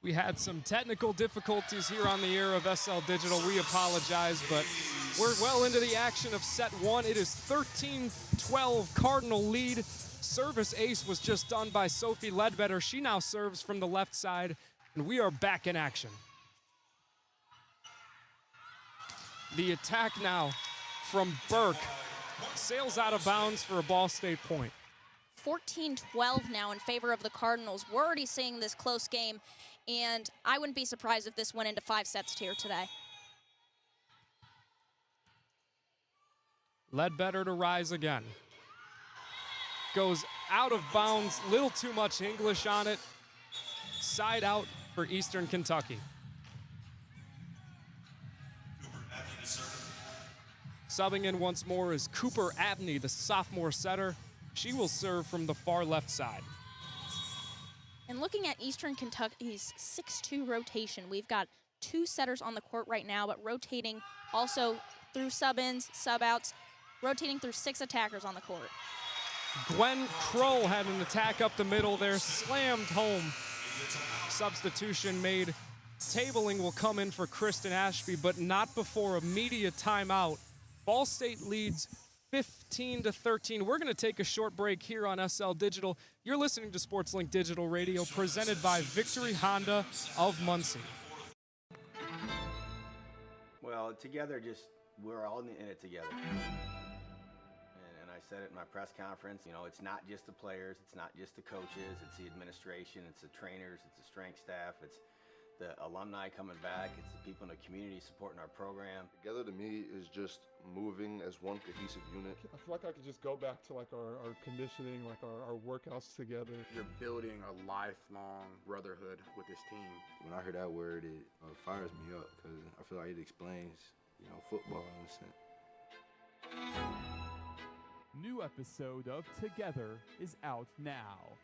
We had some technical difficulties here on the air of SL Digital. We apologize, but we're well into the action of set one. It is 13-12 Cardinal lead. Service ace was just done by Sophie Ledbetter. She now serves from the left side, and we are back in action. The attack now from Burke sails out of bounds for a Ball State point. 14-12 now in favor of the Cardinals. We're already seeing this close game, and I wouldn't be surprised if this went into 5 sets here today. Ledbetter to rise again. Goes out of bounds, little too much English on it. Side out for Eastern Kentucky. Subbing in once more is Cooper Abney, the sophomore setter. She will serve from the far left side. And looking at Eastern Kentucky's 6-2 rotation, we've got 2 setters on the court right now, but rotating also through sub-ins, sub-outs, rotating through 6 attackers on the court. Gwen Kroll had an attack up the middle there, slammed home. Substitution made. Tabling will come in for Kristen Ashby, but not before a media timeout. Ball State leads 15-13. We're going to take a short break here on SL Digital. You're listening to SportsLink Digital Radio, presented by Victory Honda of Muncie. Well, together, we're all in it together. And I said it in my press conference, you know, it's not just the players, it's not just the coaches, it's the administration, it's the trainers, it's the strength staff, it's the alumni coming back, it's the people in the community supporting our program. Together to me is just moving as one cohesive unit. I feel like I could just go back to like our conditioning, like our workouts together. You're building a lifelong brotherhood with this team. When I hear that word, it fires me up because I feel like it explains, you know, football in a sense. New episode of Together is out now.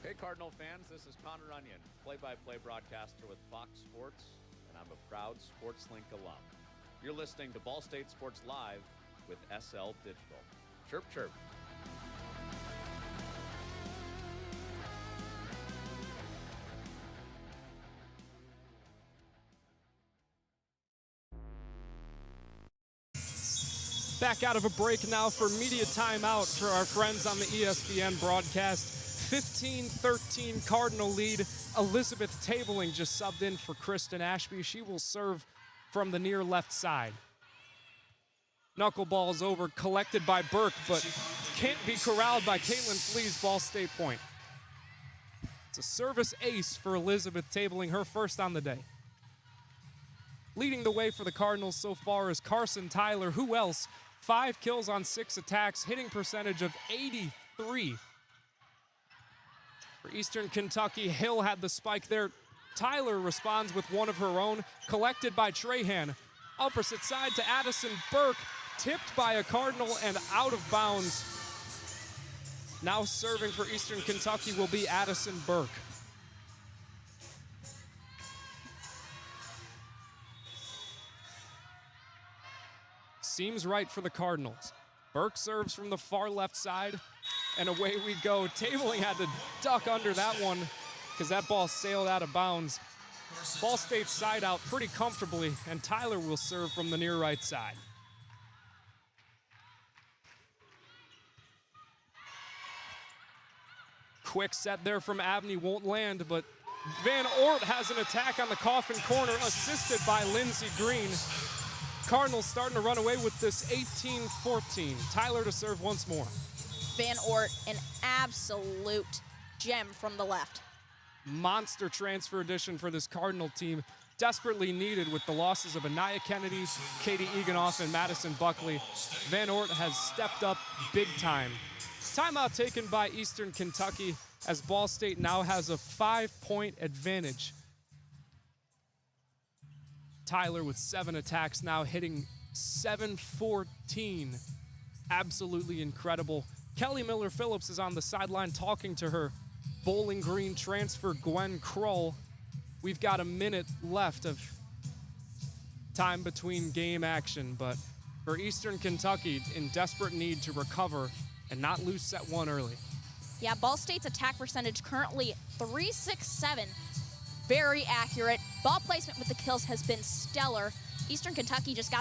Hey Cardinal fans, this is Connor Onion, play-by-play broadcaster with Fox Sports, and I'm a proud SportsLink alum. You're listening to Ball State Sports Live with SL Digital. Chirp, chirp. Back out of a break now for media timeout for our friends on the ESPN broadcast. 15-13 Cardinal lead. Elizabeth Tabling just subbed in for Kristen Ashby. She will serve from the near left side. Knuckleball's over, collected by Burke, but can't be corralled by Caitlin Flea's Ball State point. It's a service ace for Elizabeth Tabling, her first on the day. Leading the way for the Cardinals so far is Carson Tyler. Who else? 5 kills on 6 attacks, hitting percentage of 83. For Eastern Kentucky, Hill had the spike there. Tyler responds with one of her own, collected by Trahan. Opposite side to Addison Burke, tipped by a Cardinal and out of bounds. Now serving for Eastern Kentucky will be Addison Burke. Seems right for the Cardinals. Burke serves from the far left side, and away we go. Tabling had to duck under that one because that ball sailed out of bounds. Ball State side out pretty comfortably, and Tyler will serve from the near right side. Quick set there from Abney, won't land, but Van Ort has an attack on the coffin corner, assisted by Lindsey Green. Cardinals starting to run away with this 18-14. Tyler to serve once more. Van Ort, an absolute gem from the left. Monster transfer addition for this Cardinal team. Desperately needed with the losses of Anaya Kennedy, Katie Eganoff, and Madison Buckley. Van Ort has stepped up big time. Timeout taken by Eastern Kentucky as Ball State now has a 5-point advantage. Tyler with 7 attacks now, hitting 714. Absolutely incredible. Kelly Miller-Phillips is on the sideline talking to her Bowling Green transfer Gwen Kroll. We've got a minute left of time between game action, but for Eastern Kentucky, in desperate need to recover and not lose set one early. Yeah, Ball State's attack percentage currently .367. Very accurate. Ball placement with the kills has been stellar. Eastern Kentucky just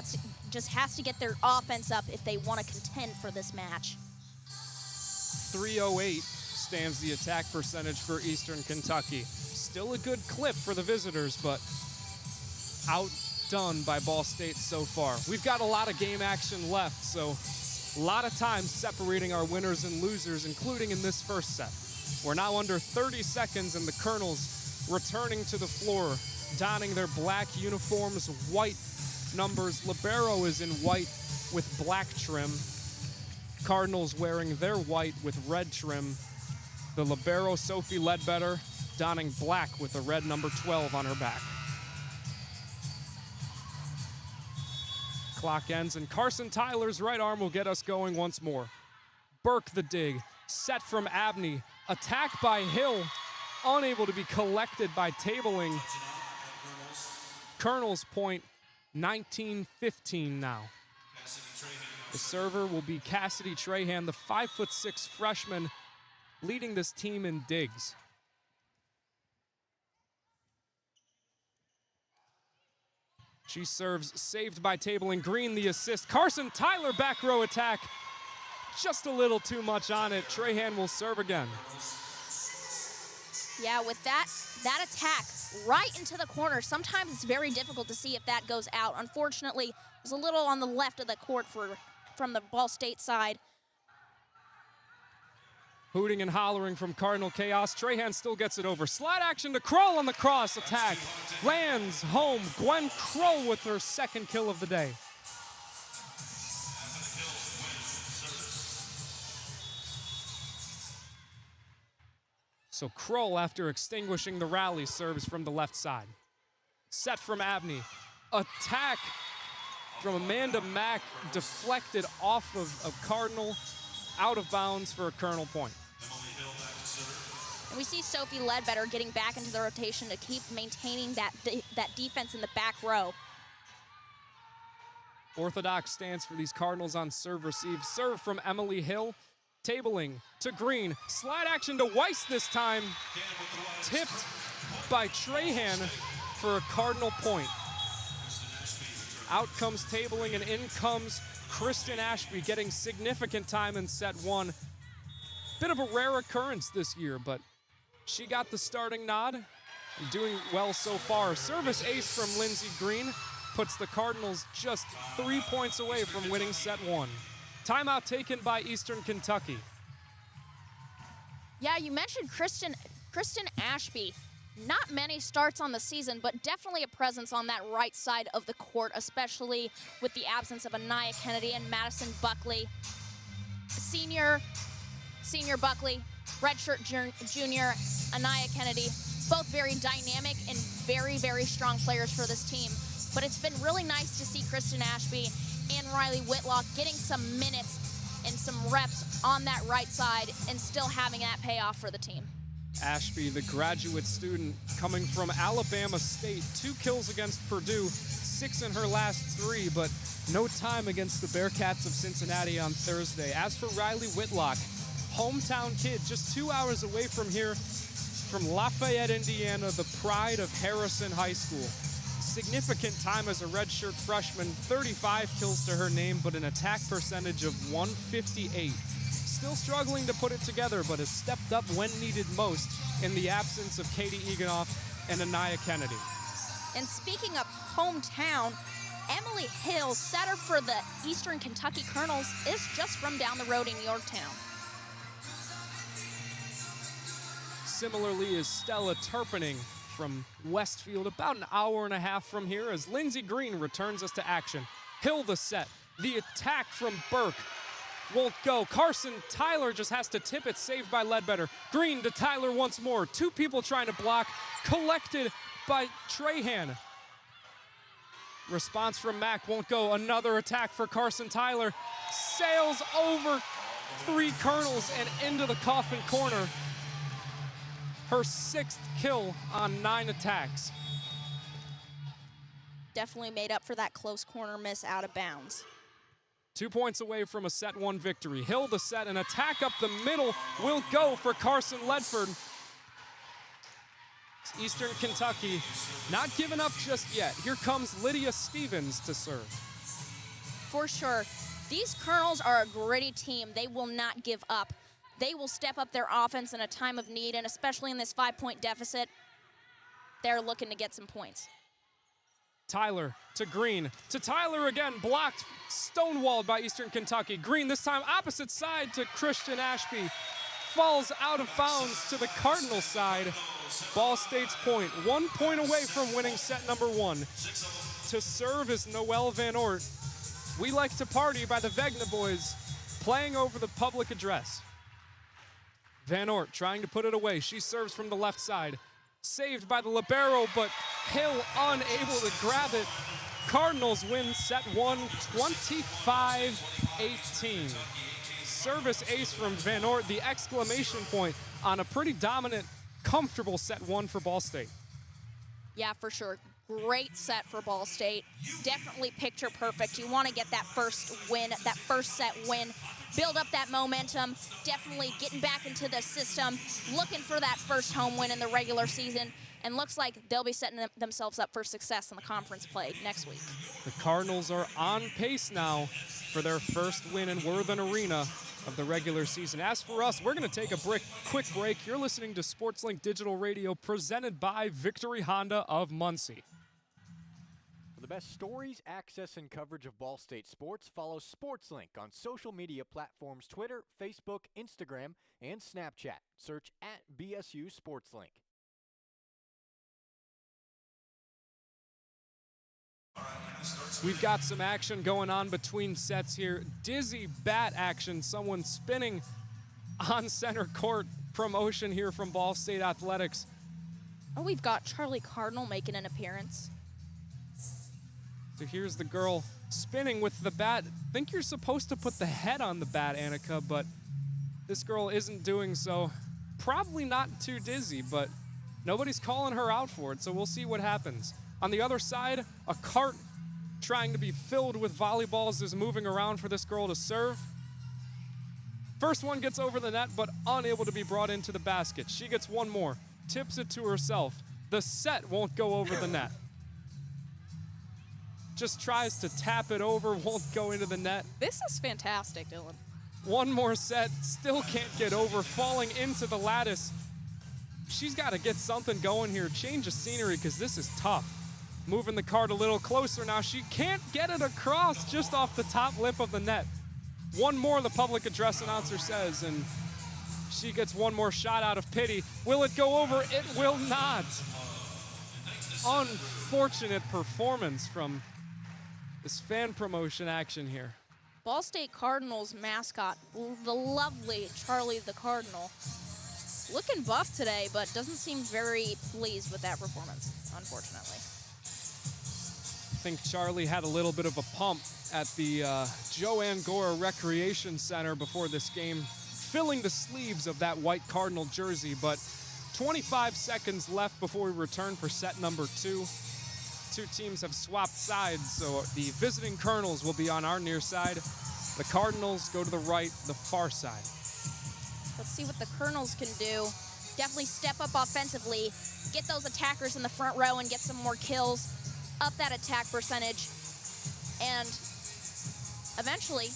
has to get their offense up if they want to contend for this match. 308 stands the attack percentage for Eastern Kentucky. Still a good clip for the visitors, but outdone by Ball State so far. We've got a lot of game action left, so a lot of time separating our winners and losers, including in this first set. We're now under 30 seconds, and the Colonels returning to the floor, donning their black uniforms, white numbers. Libero is in white with black trim. Cardinals wearing their white with red trim. The Libero, Sophie Ledbetter, donning black with the red number 12 on her back. Clock ends, and Carson Tyler's right arm will get us going once more. Burke the dig, set from Abney, attack by Hill, unable to be collected by tabling. Colonel's point, 19-15 now. The server will be Cassidy Trahan, the 5'6" freshman, leading this team in digs. She serves, saved by tabling. Green the assist. Carson Tyler back row attack. Just a little too much on it. Trahan will serve again. Yeah, with that attack right into the corner, sometimes it's very difficult to see if that goes out. Unfortunately, it was a little on the left of the court from the Ball State side. Hooting and hollering from Cardinal Chaos. Trahan still gets it over. Slide action to Kroll on the cross attack. Lands home. Gwen Kroll with her second kill of the day. So Kroll, after extinguishing the rally, serves from the left side. Set from Abney. Attack from Amanda Mack, deflected off of Cardinal, out of bounds for a Colonel point. And we see Sophie Ledbetter getting back into the rotation to keep maintaining that defense in the back row. Orthodox stands for these Cardinals on serve receive. Serve from Emily Hill. Tabling to Green. Slide action to Weiss this time. Tipped by Trahan for a Cardinal point. Out comes tabling and in comes Kristen Ashby, getting significant time in set one. Bit of a rare occurrence this year, but she got the starting nod and doing well so far. Service ace from Lindsey Green puts the Cardinals just 3 points away from winning set one. Timeout taken by Eastern Kentucky. Yeah, you mentioned Kristen Ashby. Not many starts on the season, but definitely a presence on that right side of the court, especially with the absence of Anaya Kennedy and Madison Buckley. Senior Buckley, redshirt junior Anaya Kennedy, both very dynamic and very, very strong players for this team. But it's been really nice to see Kristen Ashby and Riley Whitlock getting some minutes and some reps on that right side and still having that payoff for the team. Ashby, the graduate student coming from Alabama State, 2 kills against Purdue, 6 in her last 3, but no time against the Bearcats of Cincinnati on Thursday. As for Riley Whitlock, hometown kid, just 2 hours away from here, from Lafayette, Indiana, the pride of Harrison High School. Significant time as a redshirt freshman, 35 kills to her name, but an attack percentage of 158. Still struggling to put it together, but has stepped up when needed most in the absence of Katie Eganoff and Anaya Kennedy. And speaking of hometown, Emily Hill, setter for the Eastern Kentucky Colonels, is just from down the road in Yorktown. Similarly is Stella Turpening from Westfield, about an hour and a half from here, as Lindsey Green returns us to action. Hill the set, the attack from Burke won't go. Carson Tyler just has to tip it, saved by Ledbetter. Green to Tyler once more. 2 people trying to block, collected by Trahan. Response from Mack won't go. Another attack for Carson Tyler. Sails over 3 Colonels and into the coffin corner. her 6th kill on 9 attacks. Definitely made up for that close corner miss out of bounds. 2 points away from a set 1 victory. Hill the set, an attack up the middle will go for Carson Ledford. Eastern Kentucky not giving up just yet. Here comes Lydia Stevens to serve. For sure. These Colonels are a gritty team. They will not give up. They will step up their offense in a time of need, and especially in this 5-point deficit, they're looking to get some points. Tyler to Green, to Tyler again, blocked, stonewalled by Eastern Kentucky. Green this time opposite side to Christian Ashby. Falls out of bounds to the Cardinals side. Ball State's point, 1 point away from winning set number 1. To serve is Noelle Van Ort. We Like to Party by the Vegna Boys, playing over the public address. Van Ort trying to put it away. She serves from the left side. Saved by the libero, but Hill unable to grab it. Cardinals win set 1, 25-18. Service ace from Van Ort, the exclamation point on a pretty dominant, comfortable set 1 for Ball State. Yeah, for sure. Great set for Ball State. Definitely picture perfect. You want to get that first win, that first set win. Build up that momentum. Definitely getting back into the system. Looking for that first home win in the regular season. And looks like they'll be setting themselves up for success in the conference play next week. The Cardinals are on pace now for their first win in Worthen Arena of the regular season. As for us, we're going to take a quick break. You're listening to SportsLink Digital Radio, presented by Victory Honda of Muncie. For the best stories, access, and coverage of Ball State sports, follow SportsLink on social media platforms Twitter, Facebook, Instagram, and Snapchat. Search @BSU SportsLink. We've got some action going on between sets here. Dizzy bat action, someone spinning on center court. Promotion here from Ball State Athletics. Oh, we've got Charlie Cardinal making an appearance. So here's the girl spinning with the bat. I think you're supposed to put the head on the bat, Annaka, but this girl isn't doing so. Probably not too dizzy, but nobody's calling her out for it, so we'll see what happens. On the other side, a cart trying to be filled with volleyballs is moving around for this girl to serve. First one gets over the net, but unable to be brought into the basket. She gets one more, tips it to herself. The set won't go over the net. Just tries to tap it over, won't go into the net. This is fantastic, Dylan. One more set, still can't get over, falling into the lattice. She's got to get something going here, change of scenery, because this is tough. Moving the cart a little closer now. She can't get it across, just off the top lip of the net. One more, the public address announcer says, and she gets one more shot out of pity. Will it go over? It will not. Unfortunate performance from this fan promotion action here. Ball State Cardinals mascot, the lovely Charlie the Cardinal, looking buff today, but doesn't seem very pleased with that performance, unfortunately. I think Charlie had a little bit of a pump at the Joanne Gora Recreation Center before this game, filling the sleeves of that white Cardinal jersey, but 25 seconds left before we return for set number 2. Two teams have swapped sides, so the visiting Colonels will be on our near side. The Cardinals go to the right, the far side. Let's see what the Colonels can do. Definitely step up offensively, get those attackers in the front row and get some more kills, up that attack percentage, and eventually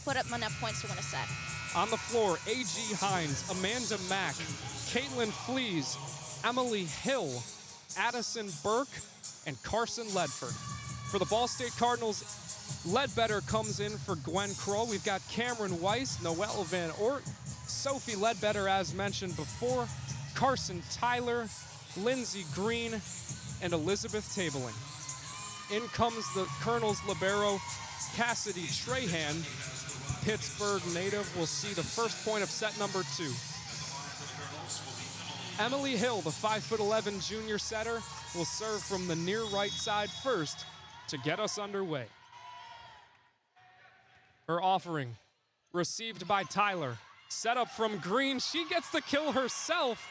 put up enough points to win a set. On the floor, A.G. Hines, Amanda Mack, Caitlin Flees, Emily Hill, Addison Burke, and Carson Ledford. For the Ball State Cardinals, Ledbetter comes in for Gwen Kroll. We've got Cameron Weiss, Noelle Van Ort, Sophie Ledbetter, as mentioned before, Carson Tyler, Lindsey Green, and Elizabeth Tabling. In comes the Colonels libero, Cassidy Trahan. Pittsburgh native will see the first point of set number 2. Emily Hill, the 5'11" junior setter, will serve from the near right side first to get us underway. Her offering, received by Tyler. Set up from Green, she gets the kill herself.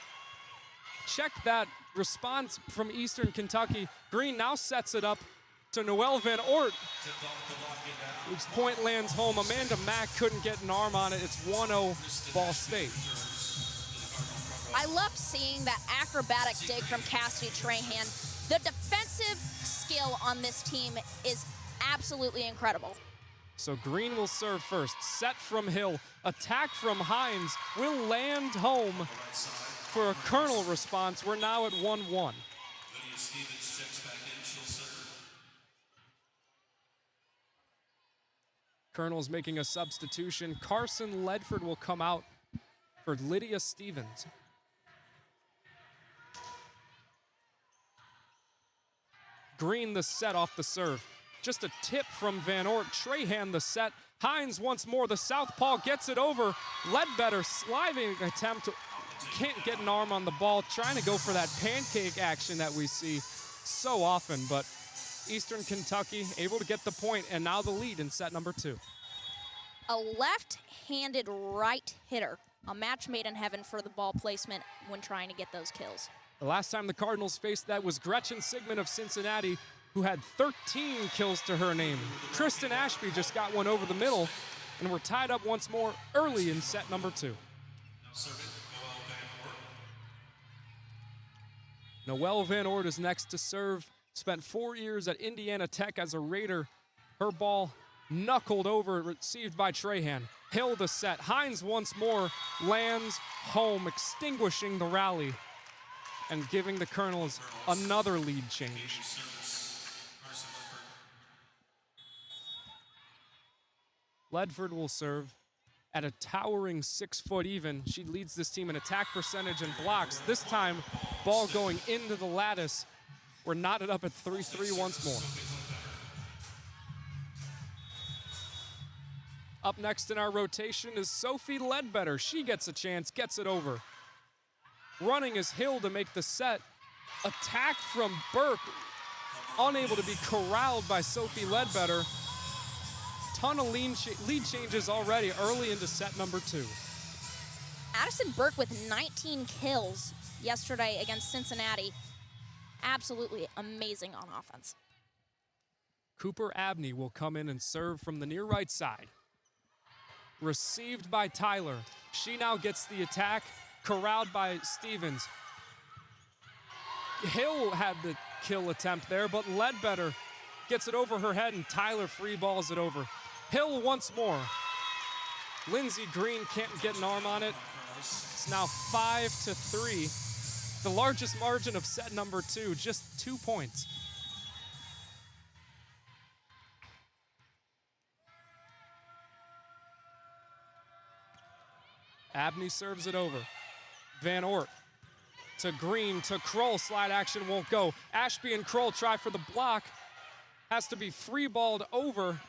check that response from Eastern Kentucky. Green now sets it up to Noelle Van Oort, whose point lands home. Amanda Mack couldn't get an arm on it. It's 1-0 Ball State. I loved seeing that acrobatic dig from Cassidy Trahan. The defensive skill on this team is absolutely incredible. So Green will serve first. Set from Hill. Attack from Hines will land home for a Colonel response. We're now at 1-1. Colonel's making a substitution. Carson Ledford will come out for Lydia Stevens. Green the set off the serve. Just a tip from Van Oort. Trahan the set. Hines once more. The southpaw gets it over. Ledbetter sliding attempt. Can't get an arm on the ball. Trying to go for that pancake action that we see so often. But Eastern Kentucky able to get the point, and now the lead in set number 2. A left-handed right hitter. A match made in heaven for the ball placement when trying to get those kills. The last time the Cardinals faced that was Gretchen Sigmund of Cincinnati, who had 13 kills to her name. Kristen Ashby just got one over the middle, and we're tied up once more early in set number 2. Noelle Van Oort is next to serve. Spent 4 years at Indiana Tech as a Raider. Her ball knuckled over, received by Trahan. Hill the set. Hines once more lands home, extinguishing the rally and giving the Colonels another lead change. Ledford will serve at a towering 6 foot even. She leads this team in attack percentage and blocks. This time, ball going into the lattice. We're knotted up at 3-3 once more. Up next in our rotation is Sophie Ledbetter. She gets a chance, gets it over. Running is Hill to make the set. Attack from Burke, unable to be corralled by Sophie Ledbetter. Ton of lead changes already early into set number 2. Addison Burke with 19 kills yesterday against Cincinnati. Absolutely amazing on offense. Cooper Abney will come in and serve from the near right side. Received by Tyler. She now gets the attack, corralled by Stevens. Hill had the kill attempt there, but Ledbetter gets it over her head, and Tyler free balls it over. Hill once more. Lindsey Green can't get an arm on it. It's now 5-3. The largest margin of set number 2, just 2 points. Abney serves it over. Van Oort to Green to Kroll. Slide action won't go. Ashby and Kroll try for the block. Has to be free balled over.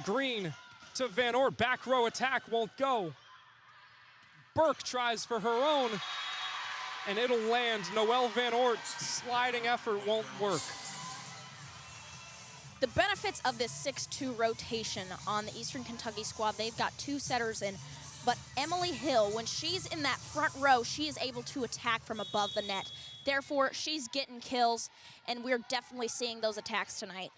Green to Van Oort. Back row attack won't go. Burke tries for her own, and it'll land. Noelle Van Oort sliding effort won't work. The benefits of this 6-2 rotation on the Eastern Kentucky squad, they've got 2 setters in, but Emily Hill, when she's in that front row, she is able to attack from above the net. Therefore, she's getting kills, and we're definitely seeing those attacks tonight.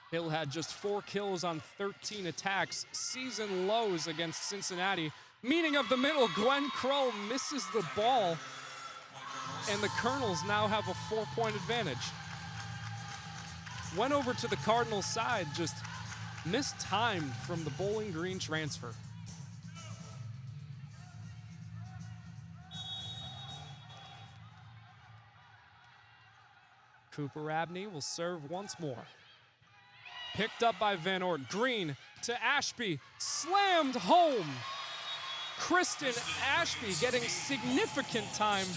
Hill had just 4 kills on 13 attacks, season lows against Cincinnati. Meaning of the middle, Gwen Kroll misses the ball, and the Colonels now have a 4-point advantage. Went over to the Cardinals side, just mistimed from the Bowling Green transfer. Cooper Abney will serve once more. Picked up by Van Oort. Green to Ashby, slammed home. Kristen Ashby getting significant time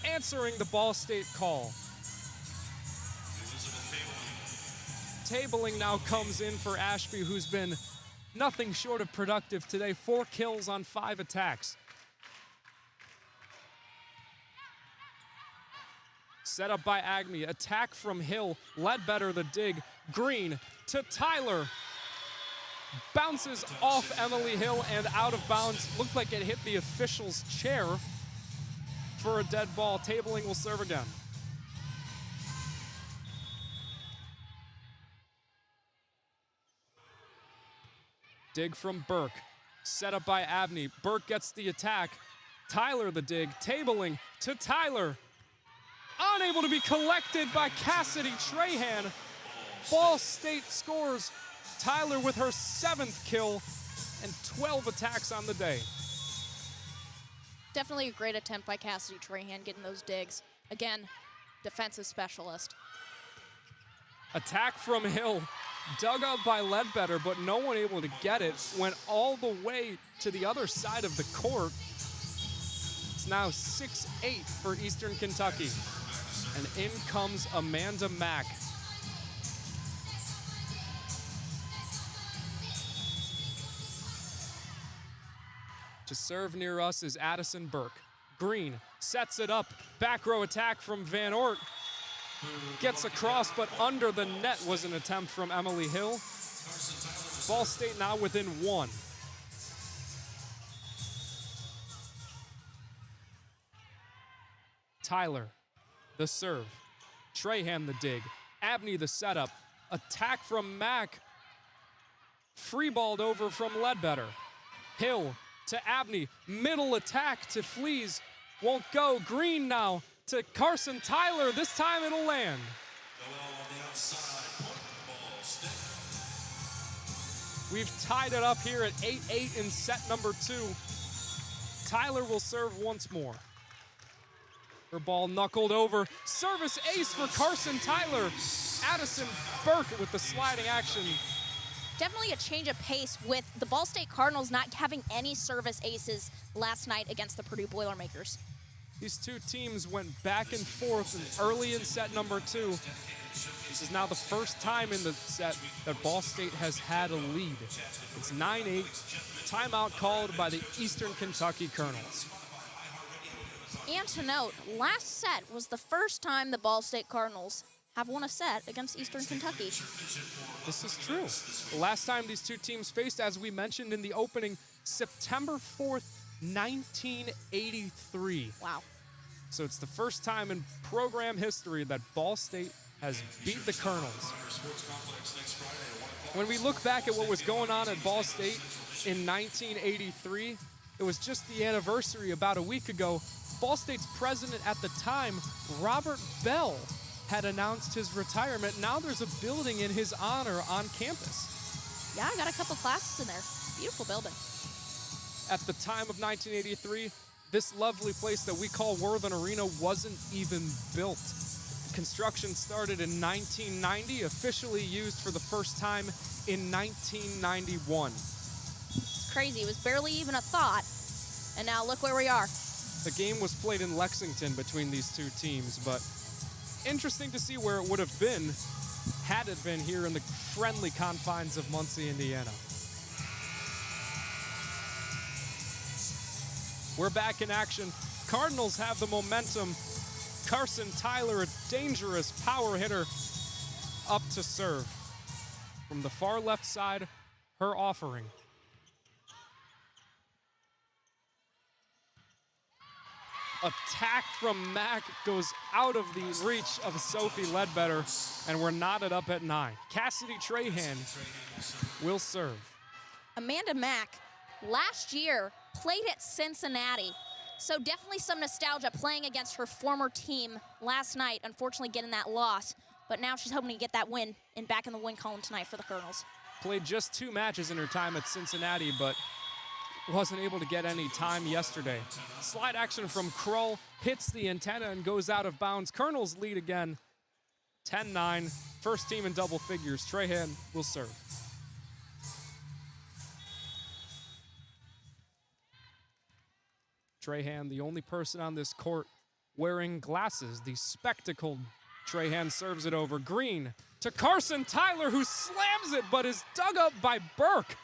answering the Ball State call. Tabling now comes in for Ashby, who's been nothing short of productive today. 4 kills on 5 attacks. Set up by Agnew. Attack from Hill. Ledbetter the dig. Green to Tyler. Bounces off Emily Hill and out of bounds. Looked like it hit the official's chair. for a dead ball. Tabling will serve again. Dig from Burke. Set up by Abney. Burke gets the attack. Tyler the dig. Tabling to Tyler. Unable to be collected by Cassidy Trahan. Ball State scores. Tyler with her 7th kill and 12 attacks on the day. Definitely a great attempt by Cassidy Trahan getting those digs. Again, defensive specialist. Attack from Hill. Dug up by Ledbetter, but no one able to get it. Went all the way to the other side of the court. It's now 6-8 for Eastern Kentucky. And in comes Amanda Mack. To serve near us is Addison Burke. Green sets it up. Back row attack from Van Ort. Gets across, but under the net was an attempt from Emily Hill. Ball State now within 1. Tyler, the serve. Trahan the dig. Abney the setup. Attack from Mack. Free-balled over from Ledbetter. Hill to Abney. Middle attack to Fleas. Won't go. Green now to Carson Tyler. This time it'll land. We've tied it up here at 8-8 in set number 2. Tyler will serve once more. Her ball knuckled over. Service ace for Carson Tyler. Addison Burke with the sliding action. Definitely a change of pace with the Ball State Cardinals not having any service aces last night against the Purdue Boilermakers. These two teams went back and forth early in set number 2. This is now the first time in the set that Ball State has had a lead. It's 9-8. Timeout called by the Eastern Kentucky Colonels. And to note, last set was the first time the Ball State Cardinals have won a set against Eastern Kentucky. This is true. The last time these two teams faced, as we mentioned in the opening, September 4th, 1983. Wow. So it's the first time in program history that Ball State has beat the Colonels. When we look back at what was going on at Ball State in 1983, it was just the anniversary about a week ago. Ball State's president at the time, Robert Bell, had announced his retirement. Now there's a building in his honor on campus. Yeah, I got a couple classes in there. Beautiful building. At the time of 1983, this lovely place that we call Worthen Arena wasn't even built. Construction started in 1990, officially used for the first time in 1991. It's crazy. It was barely even a thought, and now look where we are. The game was played in Lexington between these two teams, but interesting to see where it would have been had it been here in the friendly confines of Muncie, Indiana. We're back in action. Cardinals have the momentum. Carson Tyler, a dangerous power hitter, up to serve. From the far left side, her offering. Attack from Mack goes out of the reach of Sophie Ledbetter, and we're knotted up at 9. Cassidy Trahan will serve. Amanda Mack, last year, played at Cincinnati. So definitely some nostalgia playing against her former team last night, unfortunately getting that loss. But now she's hoping to get that win and back in the win column tonight for the Colonels. Played just 2 matches in her time at Cincinnati, but wasn't able to get any time yesterday. Slide action from Krull, hits the antenna and goes out of bounds. Colonels lead again, 10-9. First team in double figures. Trahan will serve. Trahan, the only person on this court wearing glasses, the spectacled Trahan serves it over. Green to Carson Tyler, who slams it, but is dug up by Burke.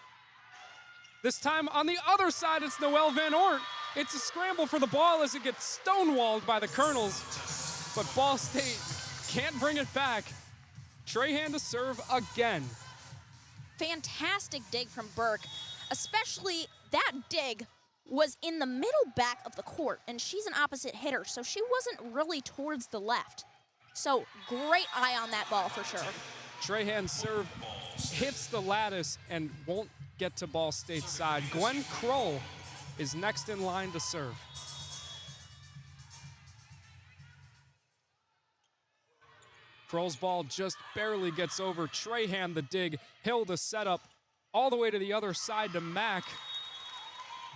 This time on the other side, it's Noelle Van Ort. It's a scramble for the ball as it gets stonewalled by the Colonels, but Ball State can't bring it back. Trahan to serve again. Fantastic dig from Burke, especially that dig was in the middle back of the court, and she's an opposite hitter, so she wasn't really towards the left. So great eye on that ball for sure. Trahan's serve hits the lattice and won't get to Ball State's side. Gwen Kroll is next in line to serve. Kroll's ball just barely gets over. Trahan the dig. Hill the setup all the way to the other side to Mack.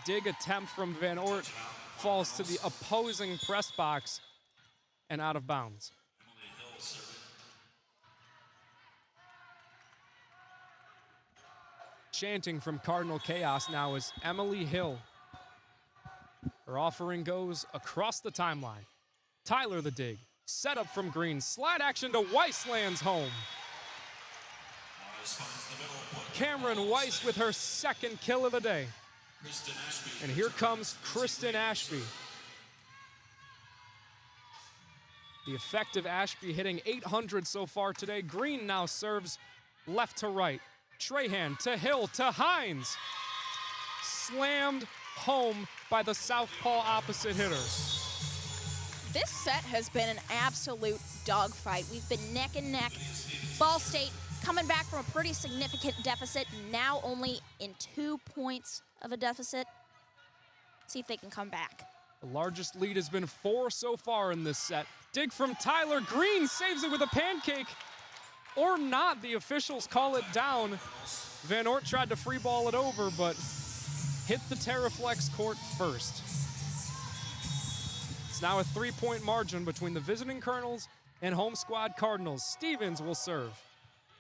Dig attempt from Van Oort falls to the opposing press box and out of bounds. Chanting from Cardinal Chaos now is Emily Hill. Her offering goes across the timeline. Tyler the dig. Set up from Green. Slide action to Weiss lands home. Cameron Weiss with her second kill of the day. And here comes Kristen Ashby. The effective Ashby hitting 800 so far today. Green now serves left to right. Trahan to Hill to Hines. Slammed home by the southpaw opposite hitter. This set has been an absolute dogfight. We've been neck and neck. Ball State coming back from a pretty significant deficit, now only in 2 points of a deficit. Let's see if they can come back. The largest lead has been 4 so far in this set. Dig from Tyler. Green saves it with a pancake. Or not, the officials call it down. Van Oort tried to free ball it over, but hit the Terraflex court first. It's now a 3-point margin between the visiting Colonels and home squad Cardinals. Stevens will serve.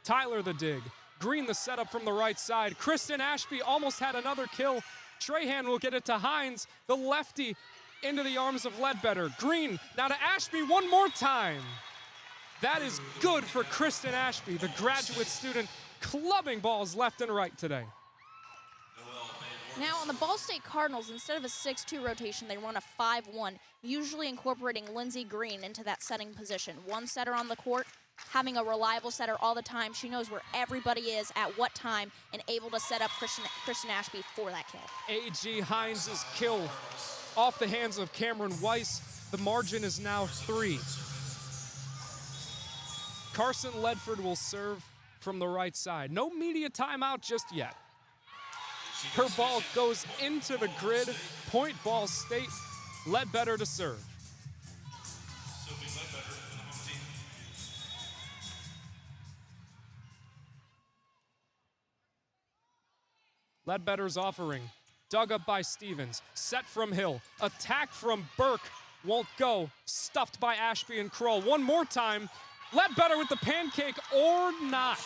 Tyler the dig. Green the setup from the right side. Kristen Ashby almost had another kill. Trahan will get it to Hines. The lefty into the arms of Ledbetter. Green now to Ashby one more time. That is good for Kristen Ashby, the graduate student, clubbing balls left and right today. Now on the Ball State Cardinals, instead of a 6-2 rotation, they run a 5-1, usually incorporating Lindsey Green into that setting position. One setter on the court, having a reliable setter all the time. She knows where everybody is at what time and able to set up Kristen Ashby for that kill. A.G. Hines' kill off the hands of Cameron Weiss. The margin is now 3. Carson Ledford will serve from the right side. No media timeout just yet. Her ball goes into the grid. Point Ball State. Ledbetter to serve. Ledbetter's offering. Dug up by Stevens. Set from Hill. Attack from Burke. Won't go. Stuffed by Ashby and Kroll. One more time. Ledbetter with the pancake or not.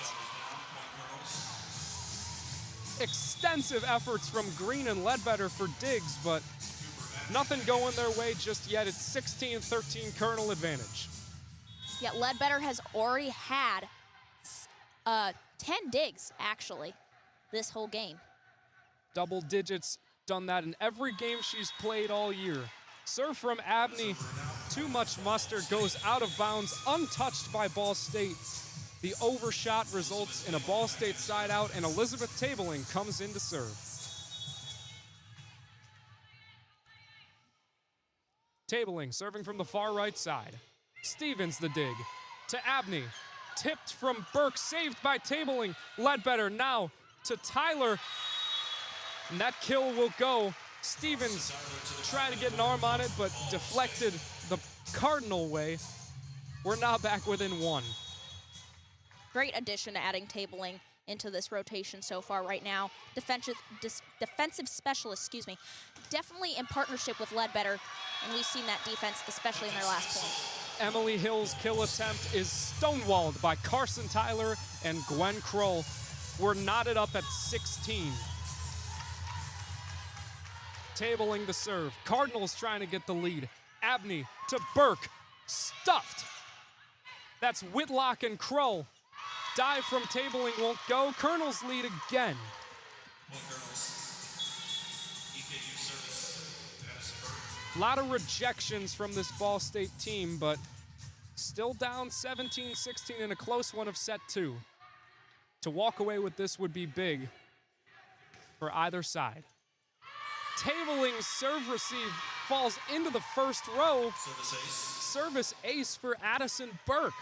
Extensive efforts from Green and Ledbetter for digs, but nothing going their way just yet. It's 16-13 Colonel advantage. Yeah, Ledbetter has already had 10 digs, actually, this whole game. Double digits, done that in every game she's played all year. Serve from Abney, too much mustard, goes out of bounds, untouched by Ball State. The overshot results in a Ball State side out, and Elizabeth Tabling comes in to serve. Tabling serving from the far right side. Stevens the dig to Abney. Tipped from Burke, saved by Tabling. Ledbetter now to Tyler. And that kill will go. Stevens trying to get an arm on it, but deflected the Cardinal way. We're now back within 1. Great addition to adding Tabling into this rotation so far right now. Defensive specialist, definitely in partnership with Ledbetter, and we've seen that defense, especially in their last point. Emily Hill's kill attempt is stonewalled by Carson Tyler and Gwen Kroll. We're knotted up at 16. Tabling the serve. Cardinals trying to get the lead. Abney to Burke. Stuffed. That's Whitlock and Kroll. Dive from Tabling won't go. Colonels lead again. A lot of rejections from this Ball State team, but still down 17-16 in a close one of set 2. To walk away with this would be big for either side. tabling serve receive falls into the first row. Service ace for Addison Burke.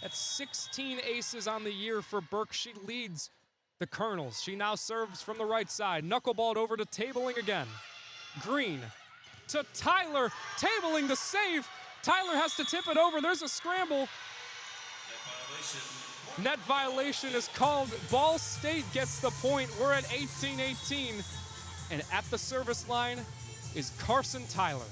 That's 16 aces on the year for Burke. She leads the Colonels. She now serves from the right side. Knuckleballed over to tabling again. Green to Tyler. Tabling the save. Tyler has to tip it over. There's a scramble. Net violation is called. Ball State gets the point. We're at 18-18. And at the service line is Carson Tyler.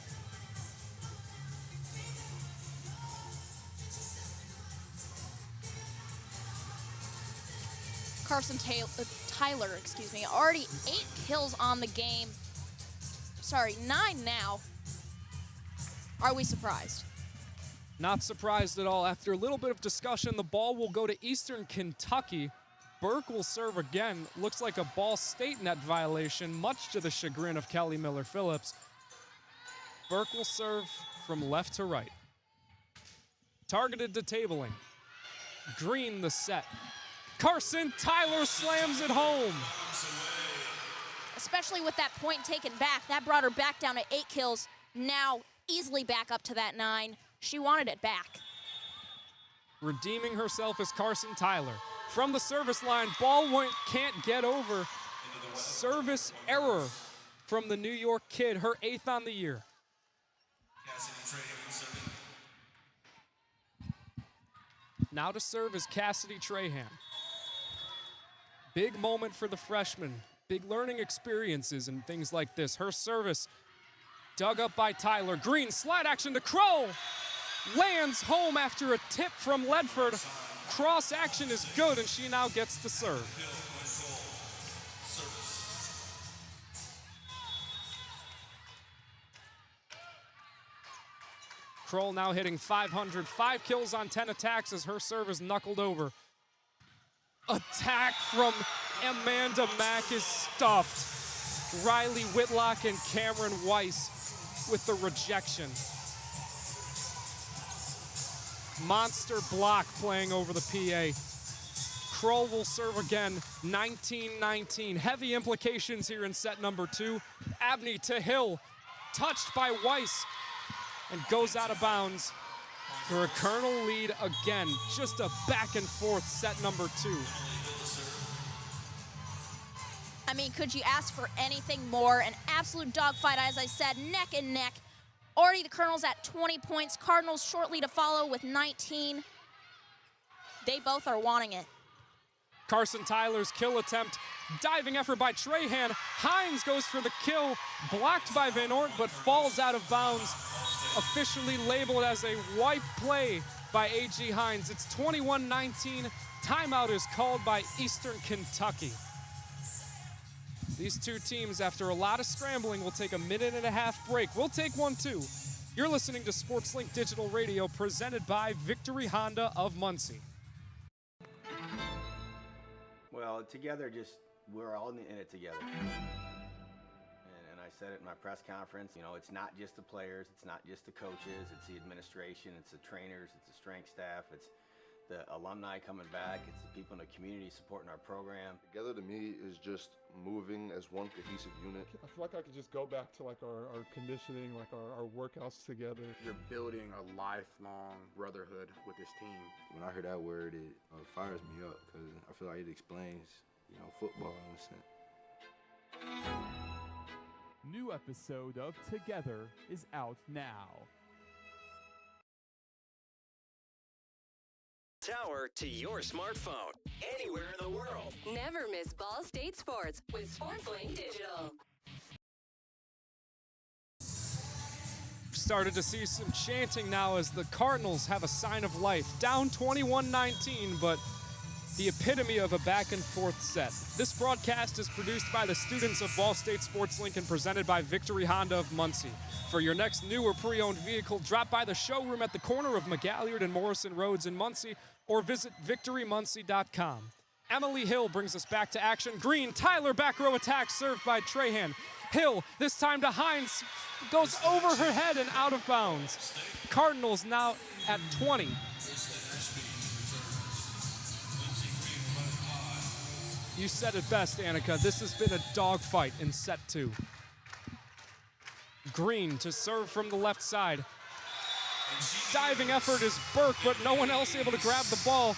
Tyler, already 8 kills on the game. Sorry, 9 now. Are we surprised? Not surprised at all. After a little bit of discussion, the ball will go to Eastern Kentucky. Burke will serve again. Looks like a Ball State net violation, much to the chagrin of Kelly Miller-Phillips. Burke will serve from left to right. Targeted to tabling. Green the set. Carson Tyler slams it home. Especially with that point taken back. That brought her back down to 8 kills. Now easily back up to that 9. She wanted it back. Redeeming herself is Carson Tyler. From the service line, ball can't get over. Service error from the New York kid, her 8th on the year. Now to serve is Cassidy Trahan. Big moment for the freshman. Big learning experiences and things like this. Her service dug up by Tyler. Green slide action to Kroll. Lands home after a tip from Ledford. Cross action is good, and she now gets the serve. Kroll now hitting 500. 5 kills on 10 attacks as her serve is knuckled over. Attack from Amanda Mack is stuffed. Riley Whitlock and Cameron Weiss with the rejection. Monster block playing over the PA. Kroll will serve again, 19-19. Heavy implications here in set number 2. Abney to Hill, touched by Weiss, and goes out of bounds for a Colonel lead again. Just a back and forth set number 2. I mean, could you ask for anything more? An absolute dogfight, as I said, neck and neck. Already the Colonels at 20 points. Cardinals shortly to follow with 19. They both are wanting it. Carson Tyler's kill attempt. Diving effort by Trahan. Hines goes for the kill. Blocked by Van Ort, but falls out of bounds. Officially labeled as a wipe play by A.G. Hines. It's 21-19. Timeout is called by Eastern Kentucky. These two teams, after a lot of scrambling, will take a 1.5-minute break. We'll take one too. You're listening to SportsLink Digital Radio, presented by Victory Honda of Muncie. Well, together, we're all in it together. And I said it in my press conference, it's not just the players, it's not just the coaches, it's the administration, it's the trainers, it's the strength staff, it's the alumni coming back, it's the people in the community supporting our program. Together to me is just moving as one cohesive unit. I feel like I could just go back to like our conditioning, like our workouts together. You're building a lifelong brotherhood with this team. When I hear that word, it fires me up because I feel like it explains, football in a sense. New episode of Together is out now. Tower to your smartphone, anywhere in the world. Never miss Ball State Sports with SportsLink Digital. Started to see some chanting now as the Cardinals have a sign of life. Down 21-19, but the epitome of a back-and-forth set. This broadcast is produced by the students of Ball State SportsLink and presented by Victory Honda of Muncie. For your next new or pre-owned vehicle, drop by the showroom at the corner of McGalliard and Morrison Roads in Muncie or visit victorymuncie.com. Emily Hill brings us back to action. Green, Tyler back row attack served by Trahan. Hill, this time to Hines, goes over her head and out of bounds. Cardinals now at 20. You said it best, Annaka. This has been a dogfight in set 2. Green to serve from the left side. Diving effort is Burke, but no one else able to grab the ball.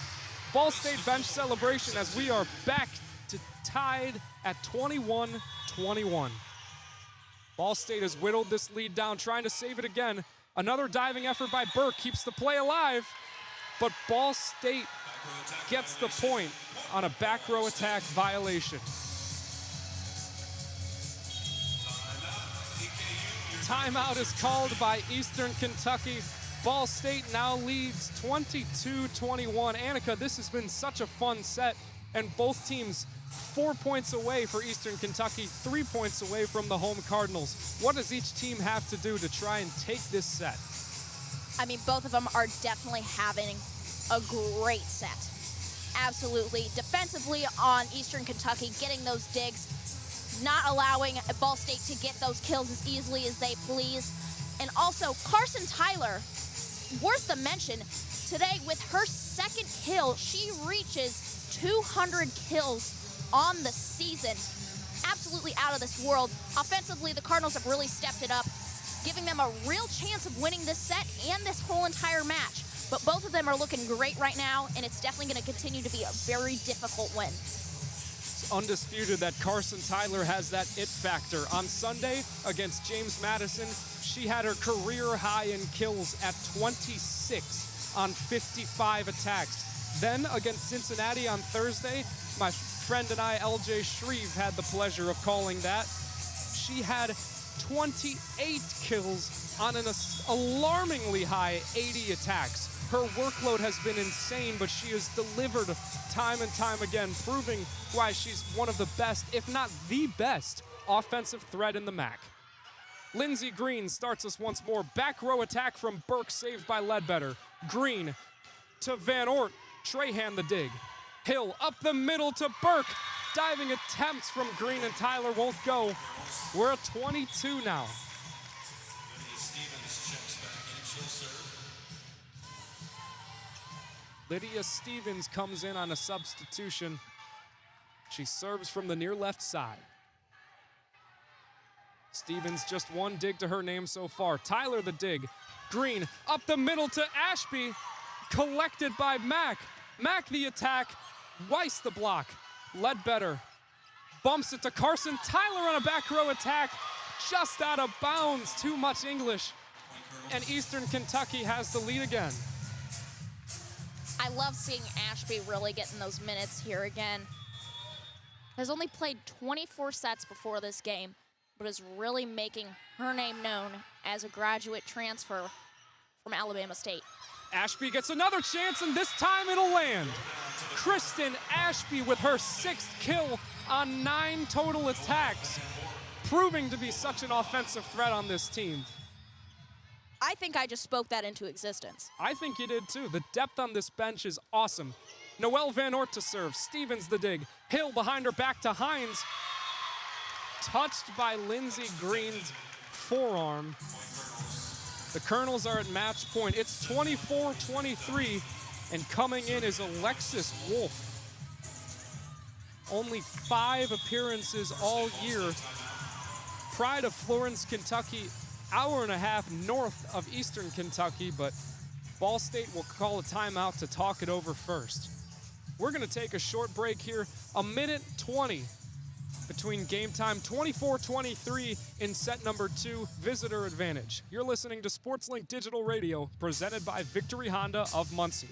Ball State bench celebration as we are back to tied at 21-21. Ball State has whittled this lead down, trying to save it again. Another diving effort by Burke keeps the play alive, but Ball State gets the point on a back row attack violation. Timeout is called by Eastern Kentucky. Ball State now leads 22-21. Annaka, this has been such a fun set, and both teams 4 points away for Eastern Kentucky, 3 points away from the home Cardinals. What does each team have to do to try and take this set? I mean, both of them are definitely having a great set. Absolutely. Defensively on Eastern Kentucky, getting those digs, not allowing Ball State to get those kills as easily as they please. And also, Carson Tyler, worth the mention, today with her second kill, she reaches 200 kills on the season. Absolutely out of this world. Offensively, the Cardinals have really stepped it up, giving them a real chance of winning this set and this whole entire match. But both of them are looking great right now, and it's definitely going to continue to be a very difficult win. It's undisputed that Carson Tyler has that it factor. On Sunday against James Madison, she had her career high in kills at 26 on 55 attacks. Then against Cincinnati on Thursday, my friend and I, LJ Shreve, had the pleasure of calling that. She had 28 kills on an alarmingly high 80 attacks. Her workload has been insane, but she has delivered time and time again, proving why she's one of the best, if not the best, offensive threat in the MAC. Lindsey Green starts us once more. Back row attack from Burke, saved by Ledbetter. Green to Van Ort. Trahan the dig. Hill up the middle to Burke. Diving attempts from Green and Tyler won't go. We're at 22 now. Lydia Stevens comes in on a substitution. She serves from the near left side. Stevens just one dig to her name so far. Tyler the dig. Green up the middle to Ashby. Collected by Mack. Mack the attack. Weiss the block. Ledbetter bumps it to Carson Tyler on a back row attack. Just out of bounds. Too much English. And Eastern Kentucky has the lead again. I love seeing Ashby really getting those minutes here again. Has only played 24 sets before this game, but is really making her name known as a graduate transfer from Alabama State. Ashby gets another chance, and this time it'll land. Kristen Ashby with her 6th kill on 9 total attacks, proving to be such an offensive threat on this team. I think I just spoke that into existence. I think you did too. The depth on this bench is awesome. Noelle Van Ort to serve. Stevens the dig. Hill behind her back to Hines. Touched by Lindsey Green's forearm. The Colonels are at match point. It's 24-23, and coming in is Alexis Wolf. Only 5 appearances all year. Pride of Florence, Kentucky, hour and a half north of Eastern Kentucky, but Ball State will call a timeout to talk it over first. We're going to take a short break here, a minute 20 between game time, 24-23 in set number 2, visitor advantage. You're listening to SportsLink Digital Radio, presented by Victory Honda of Muncie.